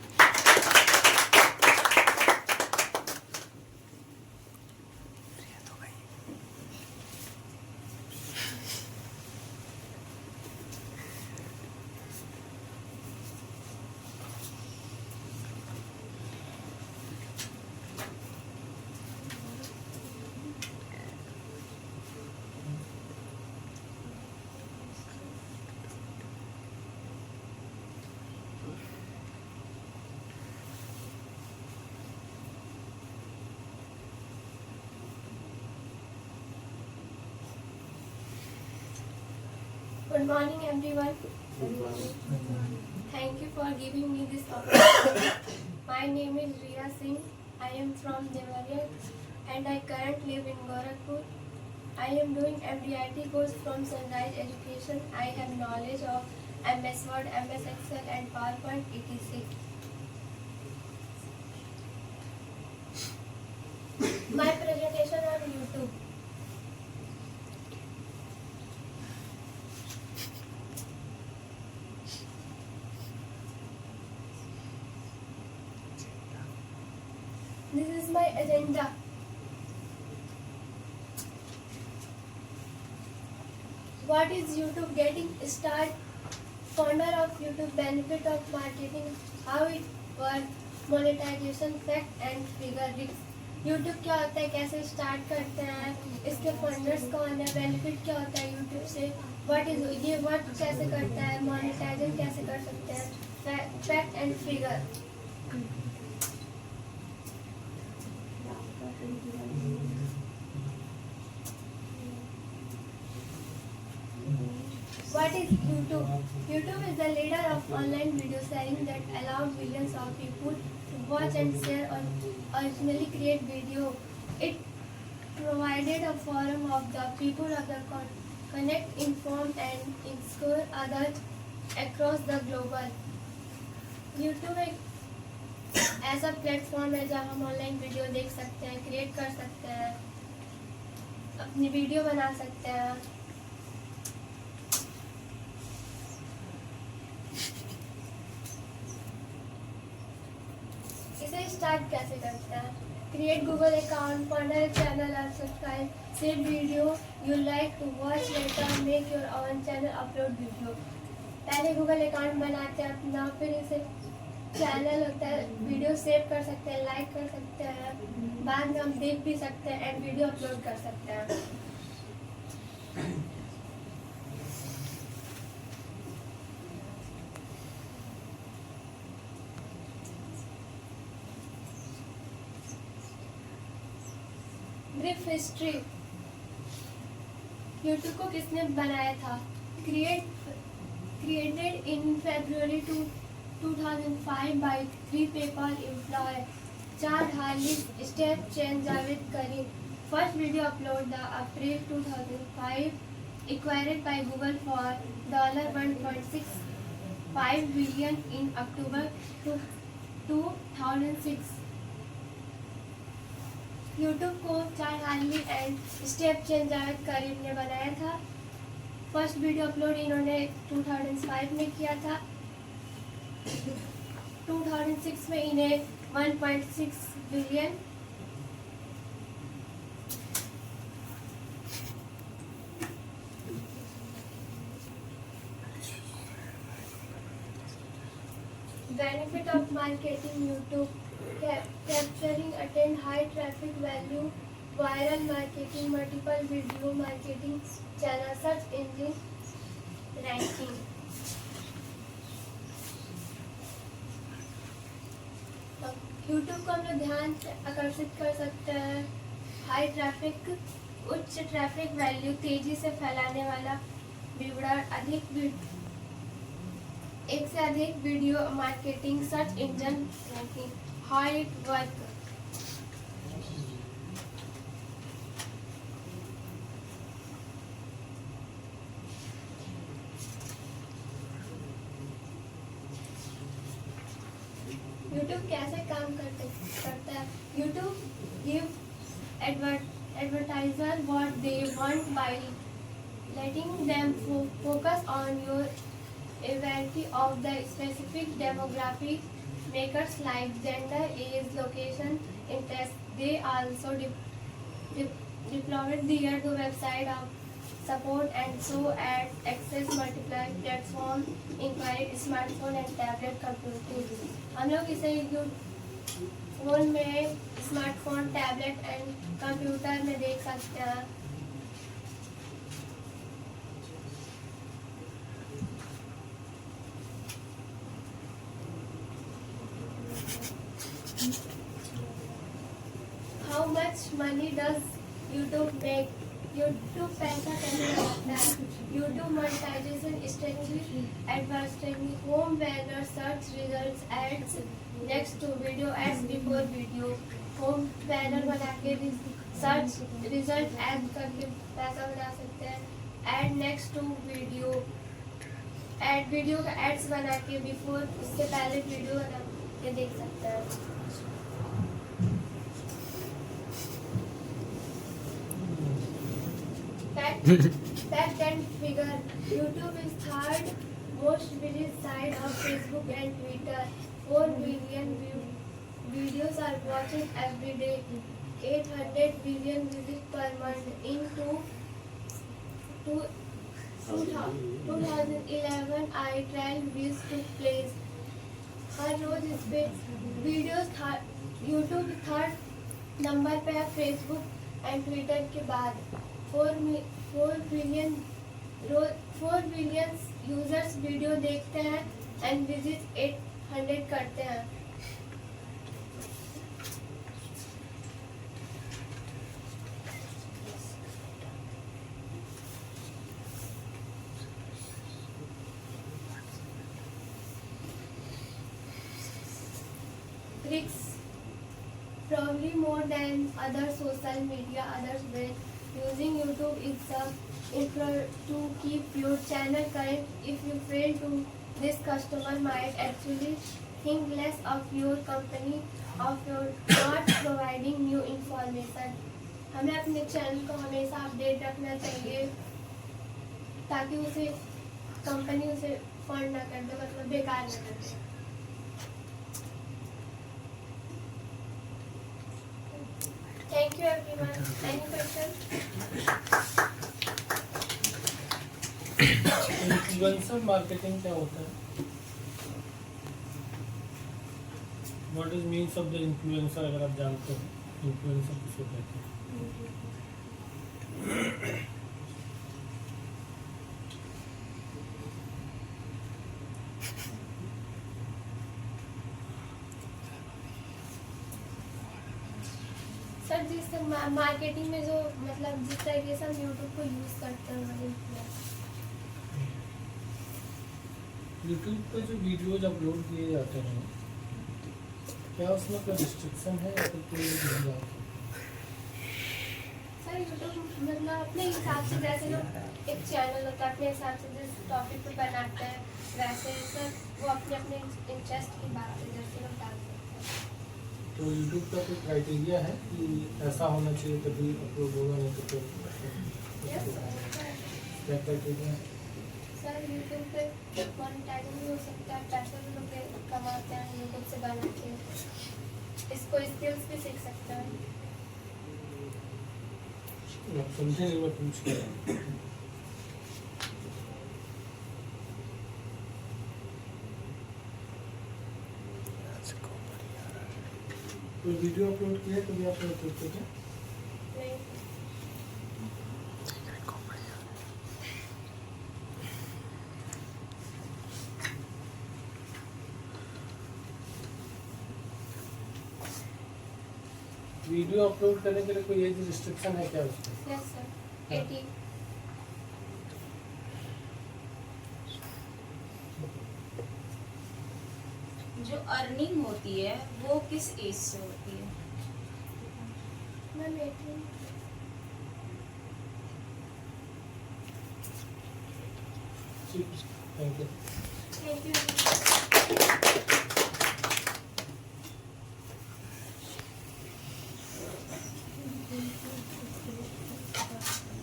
Good morning, everyone. Thank you for giving me this opportunity. My name is Riya Singh. I am from Devariya and I currently live in Gorakhpur. I am doing MDIT course from Sunrise Education. I have knowledge of MS Word, MS Excel and PowerPoint etc. My presentation on YouTube. my agenda. What is YouTube getting start? Founder of YouTube, benefit of marketing, how it works, monetization, fact and figure. YouTube क्या होता है, कैसे start करते हैं, इसके funders कौन है, benefit क्या होता है यूट्यूब से, व्हाट इज ये वर्क कैसे करता है, मोनेटाइजेशन कैसे कर सकते हैं, fact and figure. What is YouTube? YouTube is the leader of online video sharing that allows millions of people to watch and share or originally create video. It provided a forum of the people of the connect, inform and inspire others across the global. YouTube एक ऐसा platform है जहाँ हम online video देख सकते हैं, create कर सकते हैं, अपनी वीडियो बना सकते हैं. इसे स्टार्ट कैसे करते हैं? Create Google account, founder channel और subscribe, save video you like to watch later, make your own channel, upload video. पहले गूगल अकाउंट बनाते हैं अपना, फिर इसे चैनल होता है, वीडियो सेव कर सकते हैं, लाइक कर सकते हैं, बाद में हम देख भी सकते हैं एंड वीडियो अपलोड कर सकते हैं. Brief history. यूट्यूब को किसने बनाया था? Created in February 2005 by 3 PayPal employee Chad Harley, Step Chen, Javed Karim. First video upload the April 2005, acquired by Google for $1.65 billion in October 2006. YouTube को Chad Hurley and Steve Chen Jawed Karim ने बनाया था. First video upload इन्होंने 2005 में किया था. 2006 में इन्हें 1.6 billion benefit of marketing. YouTube capturing attend high traffic value, viral marketing, multiple video marketing channel, search engine ranking. YouTube को हम लोग ध्यान आकर्षित कर सकते हैं. हाई ट्रैफिक, उच्च ट्रैफिक वैल्यू, तेजी से फैलाने वाला विवरण, एक से अधिक video marketing, search engine ranking. How it work. YouTube कैसे काम करता है? YouTube give advertiser what they want bye letting them focus on your variety of the specific demographic makers like gender, age, location, interest. They also deployed their website of support and so at access multiply platform include smartphone and tablet computing. हम लोग इसे phone में, smartphone, tablet and computer में देख सकते हैं. How much money does YouTube make? YouTube पैसा कैसे कमाता है? YouTube monetization strategy, advertising, home banner, search results, ads, next to video, ads before video. Home banner बना के सर्च रिजल्ट ऐड करके पैसा बना सकते हैं. Ad next to video, ad video का एड्स बना के बिफोर, उससे पहले वीडियो बना के देख सकते हैं. Fact and figure. YouTube is third most visited site of Facebook and Twitter. 4 billion videos are watching every day. 800 billion visits per month. In 2011, I trial views took place. हर रोज इस पे videos था YouTube third number पे है Facebook and Twitter के बाद 4 billion users video देखते हैं and visit 800 करते हैं. Tricks probably more than other social media others way. Using YouTube is the intro to keep your channel current. If you fail to, this customer might actually think less of your company, of your not providing new information. हमें अपने channel को हमेशा update रखना चाहिए ताकि उसे company उसे fund ना कर दे, मतलब बेकार ना कर दे. Thank you everyone. Any questions? Influencer marketing क्या होता है? What is means of the influencer, अगर आप जानते हो इन्फ्लुएंसर किसे कहते हैं? सर जिस मार्केटिंग में जो मतलब जिस तरीके से हम यूट्यूब को यूज करते हैं यूट्यूब पे जो वीडियोज अपलोड किए जाते हैं क्या उसमें कोई रिस्ट्रिक्शन है या फिर कोई नहीं है? सर यूट्यूब मतलब अपने हिसाब से जैसे लोग एक चैनल होता है अपने हिसाब से जिस टॉपिक पे बनाते हैं वैसे सर वो अपने अपने इंटरेस्ट की बात है जैसे लोग डालते हैं. तो यूट्यूब का कोई क्राइटेरिया है कि ऐसा होना चाहिए तभी अपलोड होगा, नहीं तो फिर क्या क्राइटेरिया है? सर यूट्यूब पे मोनेटाइजिंग भी हो सकता है, पैसे भी लोग कमाते हैं यूट्यूब से बना के, इसको स्किल्स भी सीख सकते हैं. आप समझे नहीं, मैं पूछ के कोई वीडियो अपलोड किया कभी आपने यूट्यूब पे क्या? नहीं. वीडियो अपलोड करने के लिए कोई एज रिस्ट्रिक्शन है क्या उसमें? Yes sir 18. जो अर्निंग होती है वो किस एज से होती है? मैम 18. ठीक, thank you. Thank you.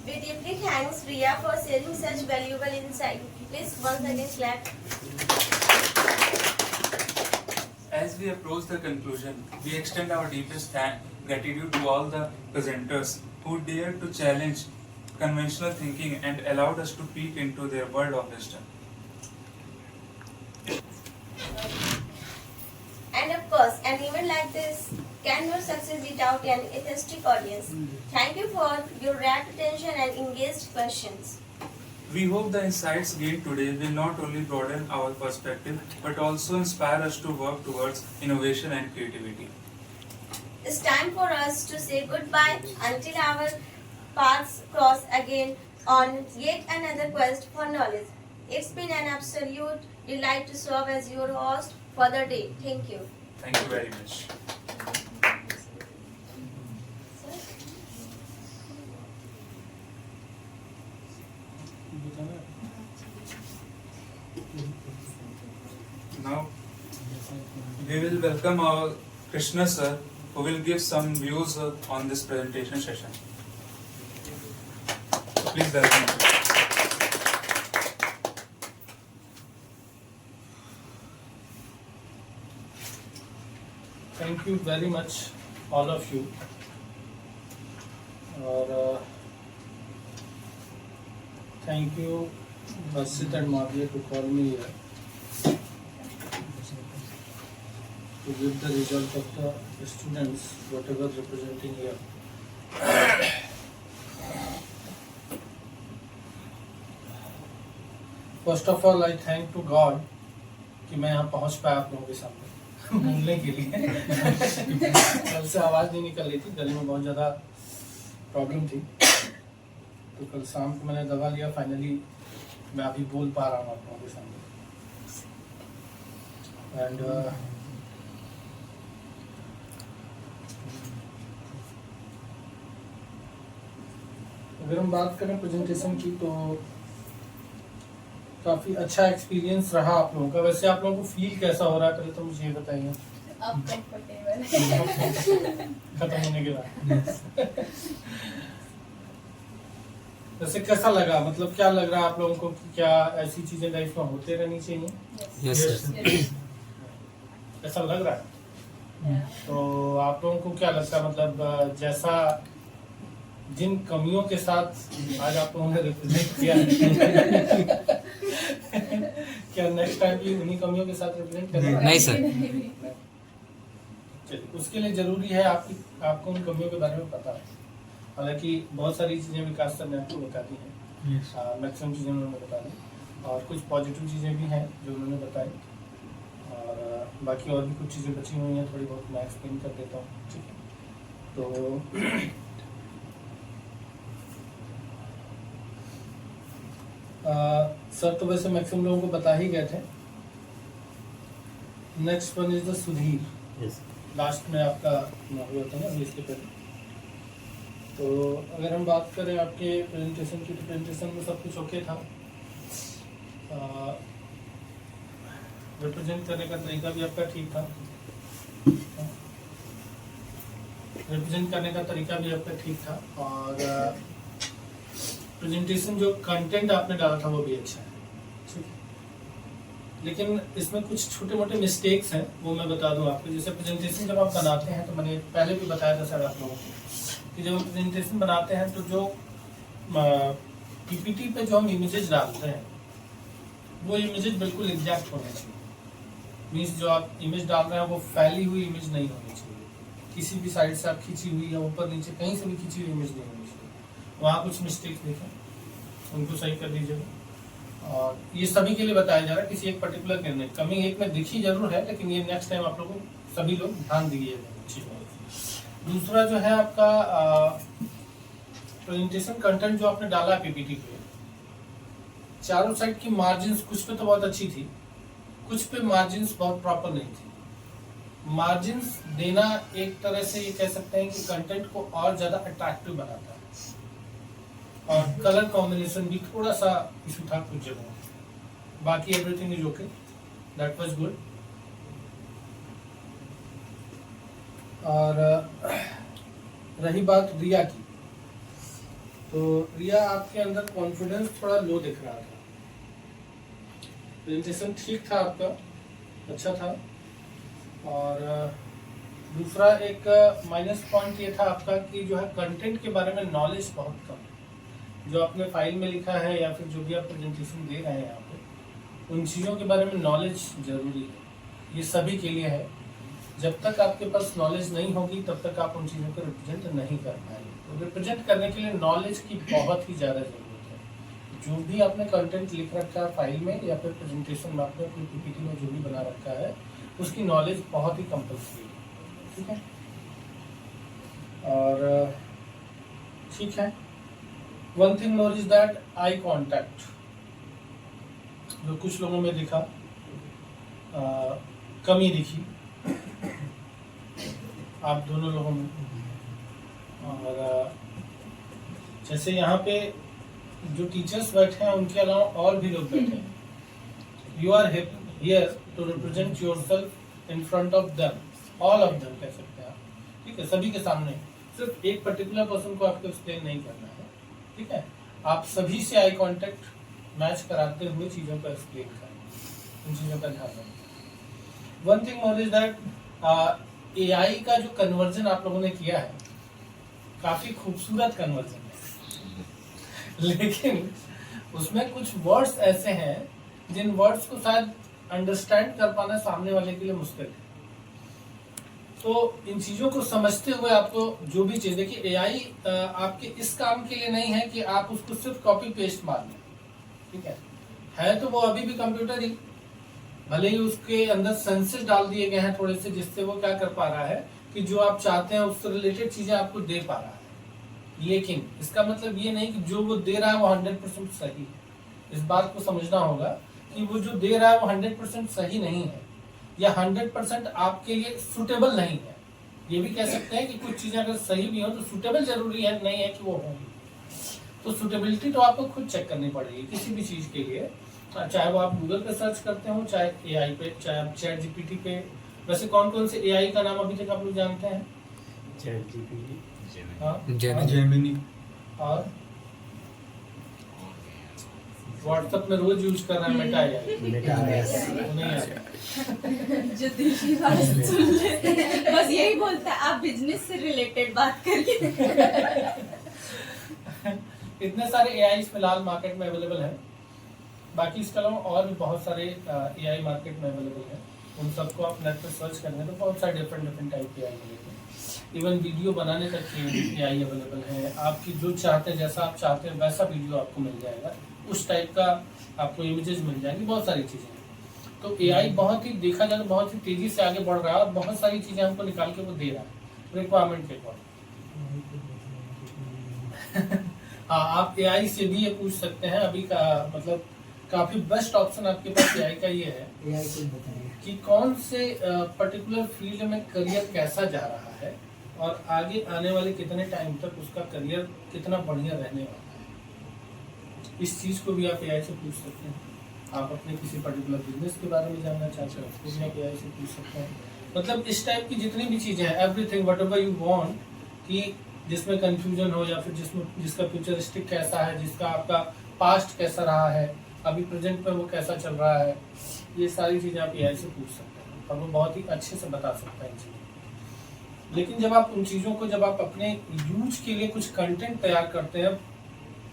We deeply thanks Riya for sharing such valuable insight. Please once again clap. As we approach the conclusion, we extend our deepest gratitude to all the presenters who dared to challenge conventional thinking and allowed us to peek into their world of wisdom. And of course, an event like this cannot succeed without an atheistic audience. Thank you for your rapt attention and engaged questions. We hope the insights gained today will not only broaden our perspective but also inspire us to work towards innovation and creativity. It's time for us to say goodbye until our paths cross again on yet another quest for knowledge. It's been an absolute delight to serve as your host for the day. Thank you. Thank you very much. बताना है? Now we will welcome our Krishna sir who will give some views on this presentation session. Please welcome him. Thank thank you very much all of you. और thank you Basit and Madhya to call me here to give the result of the students, whatever representing here. First of all, I thank to God कि मैं यहाँ पहुँच पाया आप लोगों के सामने बोलने के लिए। कल से आवाज़ नहीं निकल रही थी, गले में बहुत ज़्यादा प्रॉब्लम थी, तो कल शाम को मैंने दवा लिया, फाइनली मैं अभी बोल पा रहा हूँ आप लोगों के सामने। एंड अगर हम बात करें प्रेजेंटेशन की तो काफ़ी अच्छा एक्सपीरियंस रहा आप लोगों का। वैसे आप लोगों को फील कैसा हो रहा है पहले तो मुझे ये बताइए। अब कंफर्टेबल खत्म होने के बाद वैसे कैसा लगा, मतलब क्या लग रहा है आप लोगों को कि क्या ऐसी चीजें लाइफ में होते रहनी चाहिए? Yes sir. ऐसा लग रहा है? तो आप लोगों को क्या लगता है, मतलब जैसा जिन कमियों के साथ आज आप लोगों ने रिप्रेजेंट किया है क्या नेक्स्ट टाइम भी उन्हीं कमियों के साथ रिप्रेजेंट करेंगे? नहीं सर। चलिए, उसके लिए जरूरी है आपको उन कमियों के बारे में पता है। हालांकि बहुत सारी चीज़ें विकास सर ने आपको बता दी हैं, मैक्सिमम चीज़ें उन्होंने बता दी, और कुछ पॉजिटिव चीज़ें भी हैं जो उन्होंने बताई, और बाकी और भी कुछ चीज़ें बची हुई हैं, थोड़ी बहुत मैं एक्सप्लेन कर देता हूँ। ठीक है, तो सर तो वैसे मैक्सिमम लोगों को बता ही गए थे। Next one is the Sudhir. Last में आपका हुआ था ना इसके पहले। तो अगर हम बात करें आपके प्रेजेंटेशन की, तो प्रेजेंटेशन में सब कुछ ओके था। रिप्रेजेंट करने का तरीका भी आपका ठीक था। रिप्रेजेंट करने का तरीका भी आपका ठीक था, और प्रेजेंटेशन जो कंटेंट आपने डाला था वो भी अच्छा है। ठीक है, लेकिन इसमें कुछ छोटे मोटे मिस्टेक्स हैं, वो मैं बता दूं आपको। जैसे प्रेजेंटेशन जब आप बनाते हैं, तो मैंने पहले भी बताया था सर आप लोगों को कि जब हम प्रेजेंटेशन बनाते हैं तो जो पीपीटी पे जो हम इमेजेस डालते हैं वो इमेजेस बिल्कुल एग्जैक्ट होने चाहिए। मीन्स जो आप इमेज डाल रहे हैं वो फैली हुई इमेज नहीं होनी चाहिए, किसी भी साइड से आप खींची हुई या ऊपर नीचे कहीं से भी खींची हुई इमेज नहीं होनी चाहिए। वहाँ कुछ मिस्टेक्स देखें, उनको सही कर दीजिएगा। और ये सभी के लिए बताया जा रहा है, किसी एक पर्टिकुलर के नहीं। कमी एक में दिखी जरूर है, लेकिन ये नेक्स्ट टाइम आप लोगों को सभी लोग ध्यान दीजिएगा। दूसरा जो है आपका प्रेजेंटेशन कंटेंट जो आपने डाला पीपीटी पे, चारों साइड की मार्जिन्स कुछ पे तो बहुत अच्छी थी, कुछ पे मार्जिन्स बहुत प्रॉपर नहीं थी। मार्जिन्स देना एक तरह से ये कह सकते हैं कि कंटेंट को और ज्यादा अट्रैक्टिव बनाता है, और कलर कॉम्बिनेशन भी थोड़ा सा इशू था कुछ जगह। बाकी everything is okay, that was good. और रही बात रिया की, तो रिया आपके अंदर कॉन्फिडेंस थोड़ा लो दिख रहा था। प्रेजेंटेशन ठीक था आपका, अच्छा था। और दूसरा एक माइनस पॉइंट ये था आपका कि जो है कंटेंट के बारे में नॉलेज बहुत कम है। जो आपने फाइल में लिखा है या फिर जो भी आप प्रेजेंटेशन दे रहे हैं यहाँ पे, उन चीज़ों के बारे में नॉलेज जरूरी है। ये सभी के लिए है। जब तक आपके पास नॉलेज नहीं होगी तब तक आप उन चीज़ों को रिप्रेजेंट नहीं कर पाएंगे। तो रिप्रेजेंट करने के लिए नॉलेज की बहुत ही ज़्यादा ज़रूरत है। जो भी आपने कंटेंट लिख रखा है फाइल में या फिर प्रेजेंटेशन में, आपने अपनी पीपीटी में जो भी बना रखा है, उसकी नॉलेज बहुत ही कंपल्सरी है। ठीक है, और ठीक है। One thing more is that eye contact, जो कुछ लोगों में दिखा, कमी दिखी आप दोनों लोगों में। और जैसे यहाँ पे जो टीचर्स बैठे हैं उनके अलावा और भी लोग बैठे हैं, you are here to represent yourself in front of them, all of them कह सकते हैं आप। ठीक है, सभी के सामने, सिर्फ एक पर्टिकुलर पर्सन को आपको एक्सप्लेन नहीं करना है। ठीक है, आप सभी से आई कांटेक्ट मैच कराते हुए चीज़ों को एक्सप्लेन करें, उन चीज़ों का ध्यान रखें। One thing more is that AI का जो कन्वर्जन आप लोगों ने किया है काफी खूबसूरत कन्वर्जन है, लेकिन उसमें कुछ वर्ड्स ऐसे हैं जिन वर्ड्स को शायद अंडरस्टैंड कर पाना सामने वाले के लिए मुश्किल है। तो इन चीजों को समझते हुए आपको जो भी चीज, देखिए एआई आपके इस काम के लिए नहीं है कि आप उसको सिर्फ कॉपी पेस्ट मार लें, ठीक है तो वो अभी भी कंप्यूटर ही, भले ही उसके अंदर सेंसेस डाल दिए गए हैं थोड़े से, जिससे वो क्या कर पा रहा है कि जो आप चाहते हैं उससे रिलेटेड चीजें आपको दे पा रहा है, लेकिन इसका मतलब ये नहीं कि जो वो दे रहा है वो 100% सही है। इस बात को समझना होगा कि वो जो दे रहा है वो 100% सही नहीं है या 100% आपके लिए सुटेबल नहीं है। ये भी कह सकते हैं कि कुछ चीजें अगर सही भी हो तो सुटेबल जरूरी है नहीं है कि वो होंगी। तो सुटेबिलिटी तो आपको खुद चेक करनी पड़ेगी किसी भी चीज के लिए, चाहे वो आप गूगल पे सर्च करते हो, चाहे एआई पे, चाहे आप चैट जीपीटी पे। वैसे कौन कौन से एआई का नाम अभी तक आप लोग जानते हैं? चैट जीपीटी, जेमिनी और व्हाट्सएप में रोज यूज कर रहा है मेटा एआई। नहीं आया। जो दिल की बात सुन लेते हैं, बस यही बोलता है आप बिजनेस से रिलेटेड बात करिए। इतने सारे एआई फिलहाल मार्केट में अवेलेबल हैं। बाकी इसके अलावा और भी बहुत सारे एआई मार्केट में अवेलेबल हैं। उन सबको आप नेट पर सर्च करेंगे तो बहुत सारे डिफरेंट टाइप के एआई मिलेंगे। इवन वीडियो बनाने तक के एआई अवेलेबल है। आपकी जो चाहते हैं, जैसा आप चाहते हैं वैसा वीडियो आपको मिल जाएगा, उस टाइप का आपको इमेजेस मिल जाएंगी, बहुत सारी चीज़ें। तो एआई बहुत ही, देखा जाए तो बहुत ही तेज़ी से आगे बढ़ रहा है और बहुत सारी चीज़ें हमको निकाल के वो दे रहा है रिक्वायरमेंट के अकॉर्डिंग। हाँ, आप एआई से भी ये पूछ सकते हैं। अभी का मतलब काफ़ी बेस्ट ऑप्शन आपके पास एआई का ये है कि कौन से पर्टिकुलर फील्ड में करियर कैसा जा रहा है और आगे आने वाले कितने टाइम तक उसका करियर कितना बढ़िया रहने वाला है। इस चीज़ को भी आप एआई से पूछ सकते हैं। आप अपने किसी पर्टिकुलर बिजनेस के बारे में जानना चाहते हैं उसको भी आप एआई से पूछ सकते हैं। मतलब इस टाइप की जितनी भी चीज़ें हैं, everything what ever you want, कि जिसमें कंफ्यूजन हो या फिर जिसका फ्यूचरिस्टिक कैसा है, जिसका आपका पास्ट कैसा रहा है, अभी प्रेजेंट में वो कैसा चल रहा है, ये सारी चीज़ें आप एआई से पूछ सकते हैं और वो बहुत ही अच्छे से बता सकता है इन चीज़ों। लेकिन जब आप उन चीज़ों को, जब आप अपने यूज के लिए कुछ कंटेंट तैयार करते हैं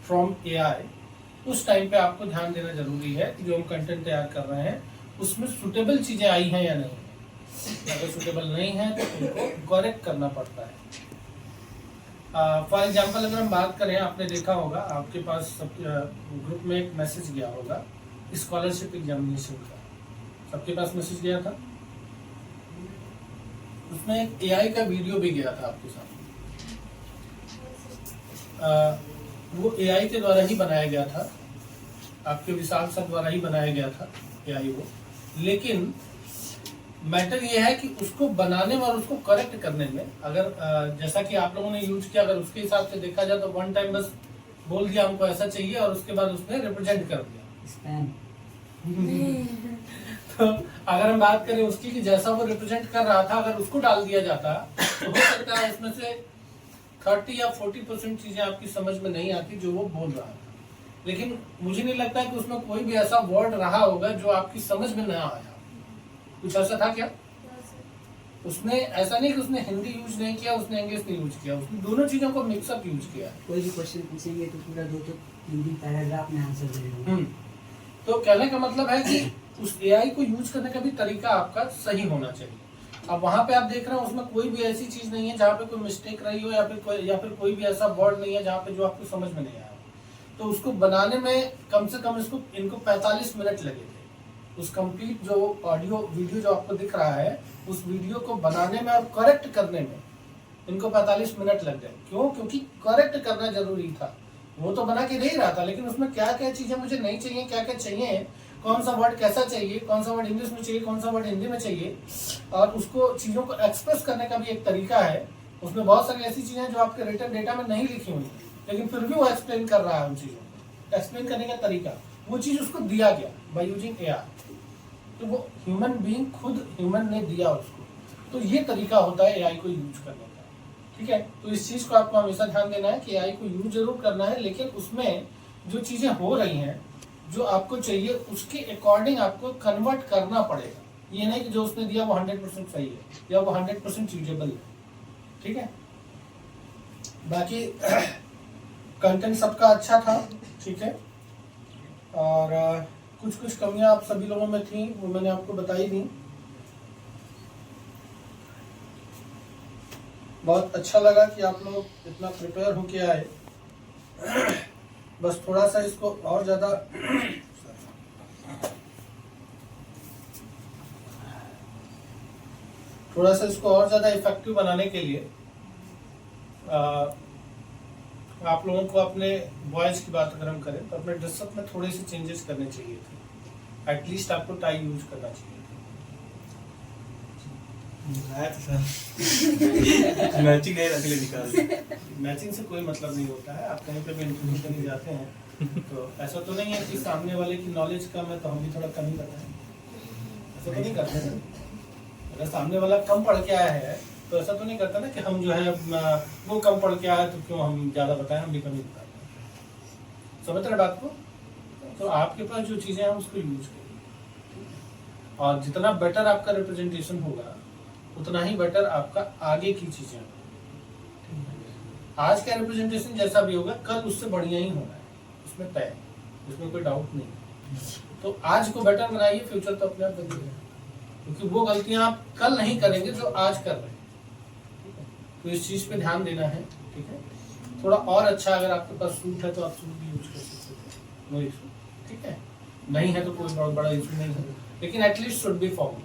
फ्रॉम एआई, उस टाइम पे आपको ध्यान देना जरूरी है कि जो हम कंटेंट तैयार कर रहे हैं उसमें सुटेबल चीज़ें आई हैं या नहीं। अगर सुटेबल नहीं है तो उनको करेक्ट करना पड़ता है। फॉर एग्जाम्पल अगर हम बात करें, आपने देखा होगा आपके पास सब ग्रुप में एक मैसेज गया होगा स्कॉलरशिप एग्जामिनेशन का, सबके पास मैसेज गया था। उसमें एक एआई का वीडियो भी गया था आपके सामने। वो एआई के द्वारा ही बनाया गया था, आपके विशाल सर द्वारा ही बनाया गया था एआई वो। लेकिन मैटर ये है कि उसको बनाने में और उसको करेक्ट करने में, अगर जैसा कि आप लोगों ने यूज किया, अगर उसके हिसाब से देखा जाए तो वन टाइम बस बोल दिया हमको ऐसा चाहिए और उसके बाद उसने रिप्रेजेंट कर दिया। तो अगर हम बात करें उसकी कि जैसा वो रिप्रेजेंट कर रहा था, अगर उसको डाल दिया जाता तो हो सकता है उसमें से 30 या 40% चीजें आपकी समझ में नहीं आती जो वो बोल रहा था। लेकिन मुझे नहीं लगता कि उसमें कोई भी ऐसा वर्ड रहा होगा जो आपकी समझ में ना आया। कुछ ऐसा था क्या? उसने ऐसा नहीं कि उसने हिंदी यूज नहीं किया, उसने इंग्लिश नहीं यूज किया, उसने दोनों चीजों को मिक्सअप यूज किया। कोई भी क्वेश्चन पूछेंगे तो पूरा 2-3 पैराग्राफ में आंसर दे देंगे। तो कहने का मतलब है कि उस एआई को यूज करने का भी तरीका आपका सही होना चाहिए। अब वहां पे आप देख रहे हो उसमें कोई भी ऐसी चीज नहीं है जहाँ पे कोई मिस्टेक रही हो, या फिर कोई भी ऐसा वर्ड नहीं है जहाँ पे जो आपको समझ में नहीं आया। तो उसको बनाने में कम से कम इनको 45 मिनट लगे थे। उस कंप्लीट जो ऑडियो वीडियो जो आपको दिख रहा है, उस वीडियो को बनाने में और करेक्ट करने में इनको 45 मिनट लग गए। क्यों? क्योंकि करेक्ट करना जरूरी था। वो तो बना के दे रहा था, लेकिन उसमें क्या क्या चीजें मुझे नहीं चाहिए, क्या क्या चाहिए, कौन सा वर्ड कैसा चाहिए, कौन सा वर्ड इंग्लिश में चाहिए, कौन सा वर्ड हिंदी में चाहिए, और उसको चीजों को एक्सप्रेस करने का भी एक तरीका है। उसमें बहुत सारी ऐसी चीजें जो आपके रिटन डेटा में नहीं लिखी हुई, लेकिन फिर भी वो एक्सप्लेन कर रहा है उन चीजों को। एक्सप्लेन करने का तरीका, वो चीज उसको दिया गया बाय यूजिंग एआई। तो वो ह्यूमन बीइंग, खुद ह्यूमन ने दिया उसको। तो ये तरीका होता है एआई को यूज करने का। ठीक है, तो इस चीज को आपको हमेशा ध्यान देना है कि एआई को यूज जरूर करना है, लेकिन उसमें जो चीजें हो रही हैं, जो आपको चाहिए, उसके अकॉर्डिंग आपको कन्वर्ट करना पड़ेगा। ये नहीं कि जो उसने दिया वो 100% सही है या वो 100% यूजेबल है, ठीक है। बाकी कंटेंट सबका अच्छा था, ठीक है। और कुछ कुछ कमियां आप सभी लोगों में थी, वो मैंने आपको बताई दी। बहुत अच्छा लगा कि आप लोग इतना प्रिपेयर होके आए। बस थोड़ा सा इसको और ज़्यादा इफेक्टिव बनाने के लिए आप लोगों को अपने वॉइस की बात अगर हम करें तो अपने ड्रेसअप में थोड़े से चेंजेस करने चाहिए थे। एटलीस्ट आपको टाई यूज करना चाहिए था। मैचिंग नहीं रख ले निकाल। मैचिंग से कोई मतलब नहीं होता है। आप कहीं पे भी इंटरव्यू करने जाते हैं तो ऐसा तो नहीं है कि सामने वाले की नॉलेज कम है तो हम भी थोड़ा कम ही बताएं, ऐसा तो नहीं करते हैं। अगर सामने वाला कम पढ़ के आया है तो ऐसा तो नहीं करता ना कि हम जो है वो कम पढ़ के आया तो क्यों हम ज़्यादा बताएं, हम भी कम ही बताते हैं। समझ रहे बात को? तो आपके पास जो चीज़ें हैं उसको यूज करिए, और जितना बेटर आपका रिप्रेजेंटेशन होगा उतना ही बेटर आपका आगे की चीजें होंगी। आज का रिप्रेजेंटेशन जैसा भी होगा कल उससे बढ़िया ही होना है, उसमें तय, इसमें कोई डाउट नहीं। तो आज को बेटर बनाइए, फ्यूचर तो अपने आप बदलेगा, क्योंकि वो गलतियां आप कल नहीं करेंगे जो आज कर रहे हैं। तो इस चीज पे ध्यान देना है, ठीक है। थोड़ा और अच्छा अगर आपके पास सूट है तो आप सूट भी यूज कर सकते हैं, नो इशू, ठीक है। नहीं है तो कोई बहुत बड़ा इशू नहीं है, लेकिन at least should be formal.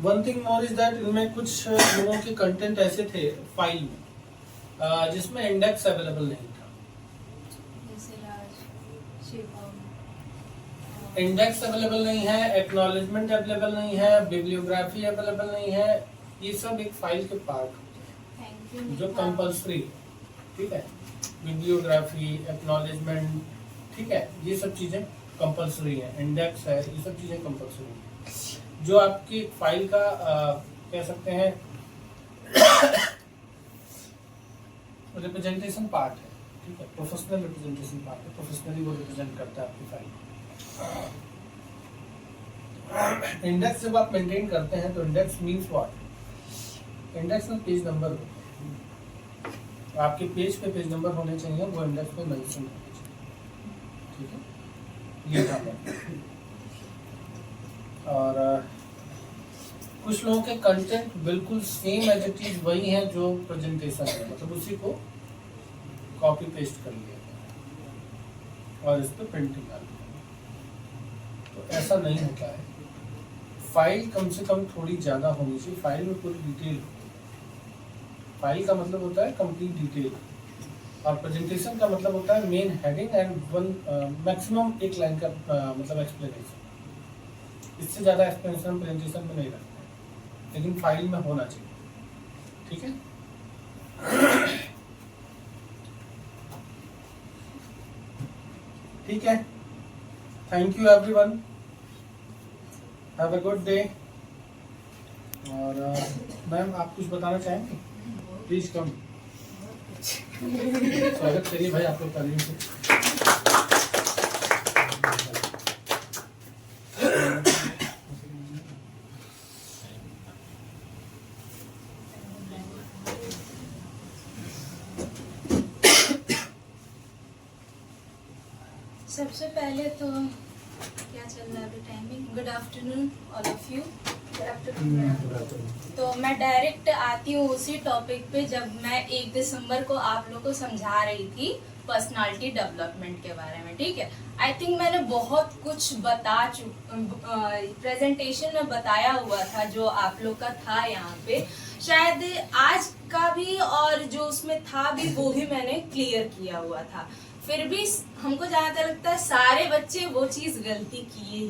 One thing more is that इनमें कुछ लोगों के कंटेंट ऐसे थे फाइल में जिसमें इंडेक्स अवेलेबल नहीं था। इंडेक्स अवेलेबल नहीं है, एक्नॉलेजमेंट अवेलेबल नहीं है, बिब्लियोग्राफी अवेलेबल नहीं है। ये सब एक फाइल के पार्ट जो कंपल्सरी, ठीक है। बिब्लियोग्राफी, एक्नॉलेजमेंट, ठीक है, ये सब चीजें कंपल्सरी है। इंडेक्स है, ये सब चीजें कंपल्सरी है। जो आपकी फाइल का कह सकते हैं रिप्रेजेंटेशन पार्ट है, ठीक है, प्रोफेशनल रिप्रेजेंटेशन पार्ट है, प्रोफेशनली वो रिप्रेजेंट करता है आपकी फाइल। इंडेक्स जब आप मेंटेन करते हैं तो इंडेक्स मींस व्हाट? इंडेक्स में पेज नंबर होते हैं, आपके पेज पे पेज नंबर होने चाहिए, वो इंडेक्स में मेंशन होने चाहिए, ठीक है। ये काम है। और कुछ लोगों के कंटेंट बिल्कुल सेम एज इट इज वही है जो प्रेजेंटेशन है, मतलब उसी को कॉपी पेस्ट कर लिया और इस पर प्रिंटिंग डाल दिया। तो ऐसा नहीं होता है। फाइल कम से कम थोड़ी ज़्यादा होनी चाहिए, फाइल में पूरी डिटेल। फाइल का मतलब होता है कंप्लीट डिटेल, और प्रेजेंटेशन का मतलब होता है main heading and one maximum एक लाइन का मतलब एक्सप्लेनेशन। इससे ज़्यादा एक्सप्लेनेशन प्रेजेंटेशन में नहीं रखते हैं, लेकिन फाइल में होना चाहिए, ठीक है। ठीक है, thank you everyone, have a good day. और मैम आप कुछ बताना चाहेंगे? Please come. स्वागत करिए भाई आप लोग तालियों से। सबसे पहले तो क्या चल रहा है अभी timing? Good afternoon all of you. तो मैं डायरेक्ट आती हूँ उसी टॉपिक पे जब मैं 1 दिसंबर को आप लोगों को समझा रही थी पर्सनालिटी डेवलपमेंट के बारे में, ठीक है। आई थिंक मैंने बहुत कुछ प्रेजेंटेशन में बताया हुआ था जो आप लोग का था यहाँ पे, शायद आज का भी और जो उसमें था भी वो भी मैंने क्लियर किया हुआ था। फिर भी हमको जहाँ तक लगता है सारे बच्चे वो चीज गलती किए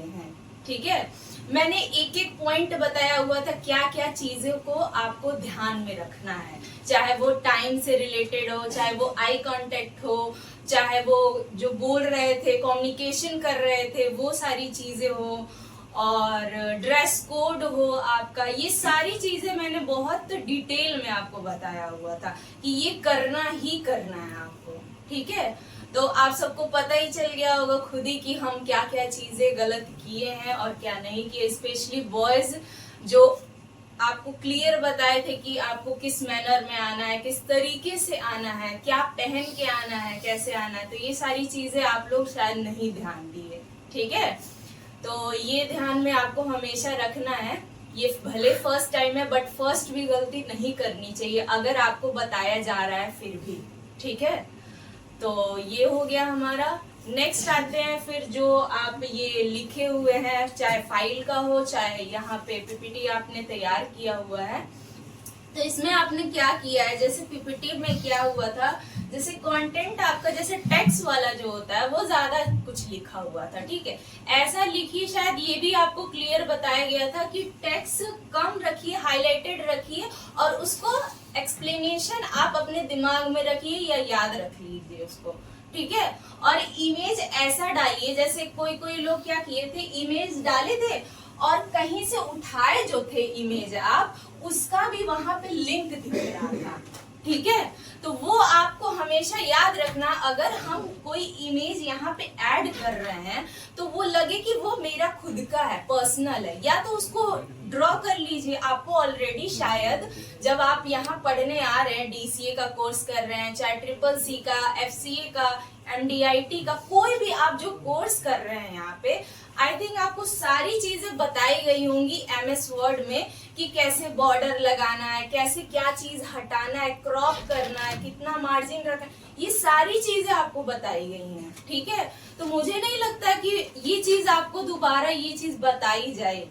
हैं, ठीक है। मैंने एक एक पॉइंट बताया हुआ था क्या क्या चीजों को आपको ध्यान में रखना है, चाहे वो टाइम से रिलेटेड हो, चाहे वो आई कांटेक्ट हो, चाहे वो जो बोल रहे थे कम्युनिकेशन कर रहे थे वो सारी चीजें हो, और ड्रेस कोड हो आपका, ये सारी चीजें मैंने बहुत डिटेल में आपको बताया हुआ था कि ये करना ही करना है आपको, ठीक है। तो आप सबको पता ही चल गया होगा खुद ही कि हम क्या क्या चीजें गलत किए हैं और क्या नहीं किए। स्पेशली बॉयज जो आपको क्लियर बताए थे कि आपको किस मैनर में आना है, किस तरीके से आना है, क्या पहन के आना है, कैसे आना है, तो ये सारी चीजें आप लोग शायद नहीं ध्यान दिए, ठीक है। तो ये ध्यान में आपको हमेशा रखना है। ये भले फर्स्ट टाइम है बट फर्स्ट भी गलती नहीं करनी चाहिए अगर आपको बताया जा रहा है फिर भी, ठीक है। तो ये हो गया हमारा। नेक्स्ट आते हैं फिर जो आप ये लिखे हुए हैं, चाहे फाइल का हो चाहे यहाँ पे पीपीटी आपने तैयार किया हुआ है, तो इसमें आपने क्या किया है, जैसे पीपीटी में क्या हुआ था, जैसे कंटेंट आपका जैसे टेक्स्ट वाला जो होता है वो ज्यादा कुछ लिखा हुआ था, ठीक है। ऐसा लिखिए, शायद ये भी आपको क्लियर बताया गया था कि टेक्स्ट कम रखिए, हाईलाइटेड रखिए और उसको एक्सप्लेनेशन आप अपने दिमाग में रखिए या याद रख लीजिए उसको, ठीक है। और इमेज ऐसा डालिए, जैसे कोई लोग क्या किए थे, इमेज डाले थे और कहीं से उठाए जो थे इमेज आप, उसका भी वहां पे लिंक दिख रहा था, ठीक है। तो वो आपको हमेशा याद रखना, अगर हम कोई इमेज यहाँ पे ऐड कर रहे हैं तो वो लगे कि वो मेरा खुद का है, पर्सनल है, या तो उसको ड्रॉ कर लीजिए। आपको ऑलरेडी शायद जब आप यहाँ पढ़ने आ रहे हैं, डीसीए का कोर्स कर रहे हैं, चाहे ट्रिपल सी का, एफसीए का, एमडीआईटी का, कोई भी आप जो कोर्स कर रहे हैं यहाँ पे, आई थिंक आपको सारी चीजें बताई गई होंगी एमएस वर्ड में कि कैसे बॉर्डर लगाना है, कैसे क्या चीज हटाना है, क्रॉप करना है, कितना मार्जिन रखना है, ये सारी चीजें आपको बताई गई हैं, ठीक है। तो मुझे नहीं लगता कि ये चीज आपको दोबारा ये चीज बताई जाए,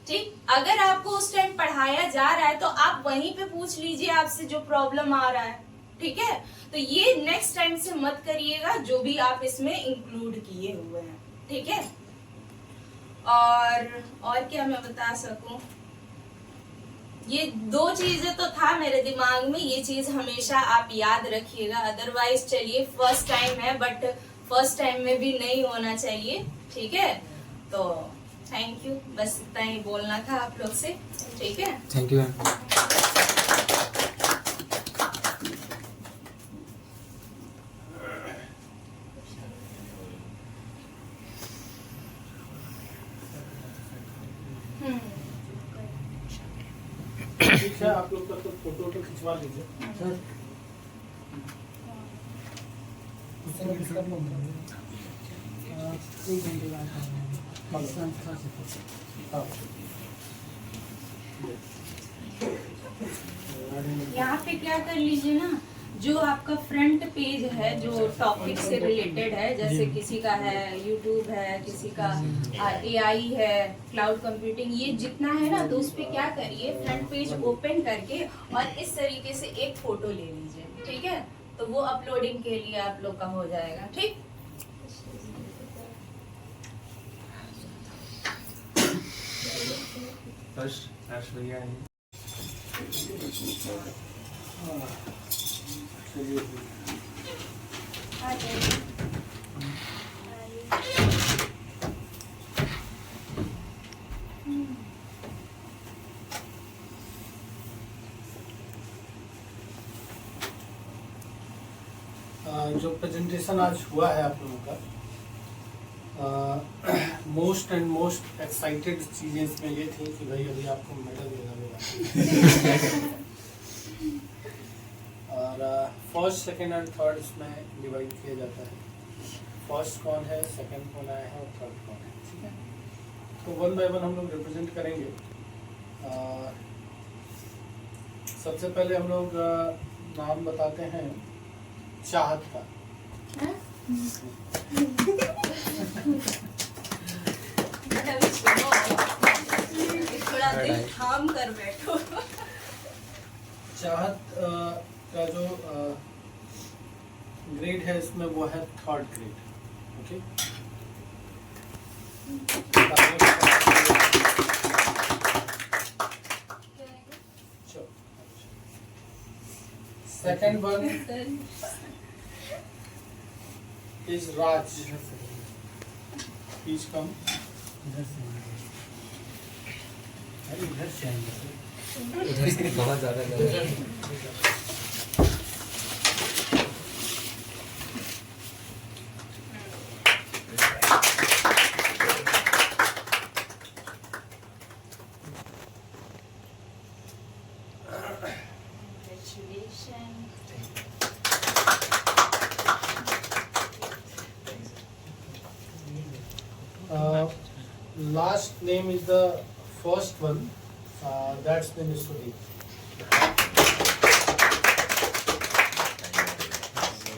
ठीक। अगर आपको उस टाइम पढ़ाया जा रहा है तो आप वहीं पे पूछ लीजिए आपसे जो प्रॉब्लम आ रहा है, ठीक है। तो ये नेक्स्ट टाइम से मत करिएगा जो भी आप इसमें इंक्लूड किए हुए हैं, ठीक है। और क्या मैं बता सकूं, ये दो चीजें तो था मेरे दिमाग में, ये चीज हमेशा आप याद रखिएगा। अदरवाइज चलिए फर्स्ट टाइम है बट फर्स्ट टाइम में भी नहीं होना चाहिए, ठीक है। तो थैंक यू, बस इतना ही बोलना था आप लोग से, ठीक है। Thank you. ठीक है, आप लोग तो फोटो खिंचवा लीजिए। सर एक घंटे बाद यहाँ पे क्या कर लीजिए ना, जो आपका फ्रंट पेज है जो टॉपिक से रिलेटेड है, जैसे किसी का है यूट्यूब है, किसी का एआई है, क्लाउड कंप्यूटिंग, ये जितना है ना, तो उस पे क्या करिए, फ्रंट पेज ओपन करके और इस तरीके से एक फोटो ले लीजिए, ठीक है। तो वो अपलोडिंग के लिए आप लोग का हो जाएगा, ठीक। फर्स्ट भैया है। जो प्रेजेंटेशन आज हुआ है आप लोगों का, मोस्ट एंड मोस्ट एक्साइटेड चीजें इसमें ये थी कि भाई अभी आपको मेडल देना होगा। और फर्स्ट, सेकंड एंड थर्ड इसमें डिवाइड किया जाता है। फर्स्ट कौन है, सेकंड कौन आया है और थर्ड कौन है, ठीक है। तो वन बाय वन हम लोग रिप्रेजेंट करेंगे। सबसे पहले हम लोग नाम बताते हैं चाहत का। थोड़ा दिल थाम कर बैठो। चाहत का जो ग्रेड है इसमें वो है third grade, okay. Second one is Raj, please come. अरे इधर से आएंगे। उधर से बहुत ज़्यादा लग रहा है। Last name is the first one. That's name is Sudeep.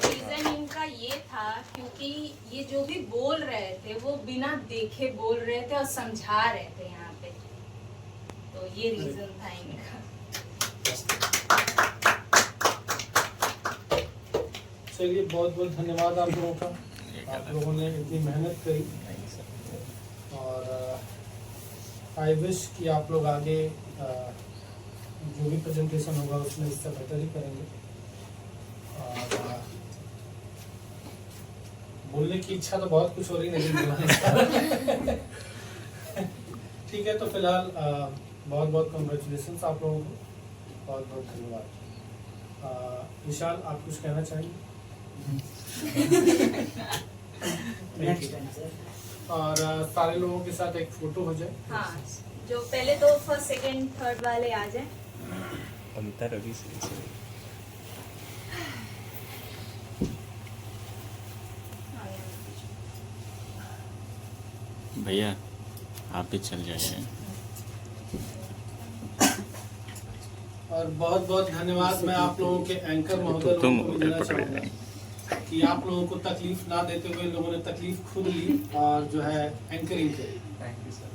Reason इनका ये था क्योंकि ये जो भी बोल रहे थे वो बिना देखे बोल रहे थे और समझा रहे थे यहाँ पे, तो ये रीजन था इनका। चलिए बहुत बहुत धन्यवाद आप लोगों का, आप लोगों ने इतनी मेहनत करी और आई विश कि आप लोग आगे जो भी प्रेजेंटेशन होगा उसमें इससे बेहतर ही करेंगे। और बोलने की इच्छा तो बहुत कुछ हो रही नहीं बोलने ठीक है, तो फिलहाल बहुत बहुत कॉन्ग्रेचुलेशन आप लोगों को, बहुत बहुत धन्यवाद। विशाल, आप कुछ कहना चाहेंगे? और सारे लोगों के साथ एक फोटो हो जाए। हाँ, जो पहले तो फर्स्ट सेकंड थर्ड वाले आ जाए। अंतर अभी से भैया आप भी चल जाइए। और बहुत बहुत धन्यवाद मैं आप लोगों के एंकर महोदय को देना चाहूँगा कि आप लोगों को तकलीफ ना देते हुए लोगों ने तकलीफ खुद ली और जो है एंकरिंग करी।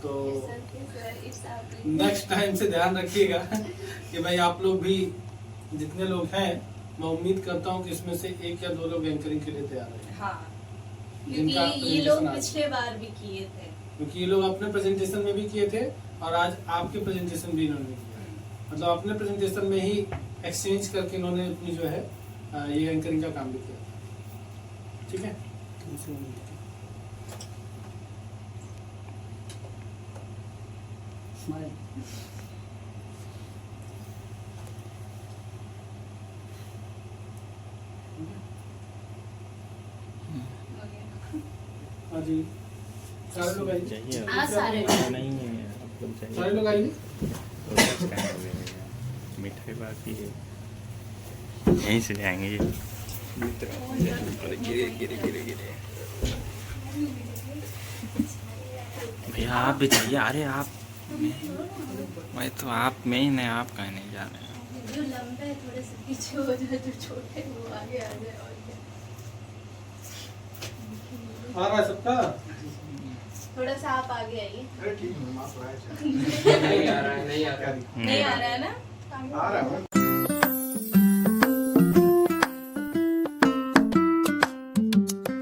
तो नेक्स्ट टाइम से ध्यान रखिएगा कि भाई आप लोग भी जितने लोग हैं, मैं उम्मीद करता हूँ कि इसमें से 1 या 2 लोग एंकरिंग के लिए तैयार हैं। हाँ, जिनका क्योंकि ये लोग पिछले बार भी किए थे, क्योंकि ये लोग अपने प्रेजेंटेशन में भी किए थे और आज आपके प्रेजेंटेशन भी इन्होंने किया, मतलब अपने प्रेजेंटेशन में ही एक्सचेंज करके इन्होंने अपनी जो है ये एंकरिंग का काम भी किया। ठीक है, हाँ जी, सारे लोग आइए। हाँ, सारे नहीं है, आप लोग सारे लोग आइए। मिठाई बाकी है, यहीं से जाएंगे ये। गिरे गिरे गिरे गिरे। भैया आप भी जाइए। अरे आप, मैं तो आप में ही नहीं, आप कहीं नहीं जा रहे हैं। जो लंबे है थोड़े से पीछे हो जाए, जो छोटे हैं वो आगे आ जाए। और क्या आ रहा है सबका? थोड़ा सा आप आगे आइए। नहीं आ रहा है, नहीं आ रहा है। नहीं आ रहा है ना? आ रहा है।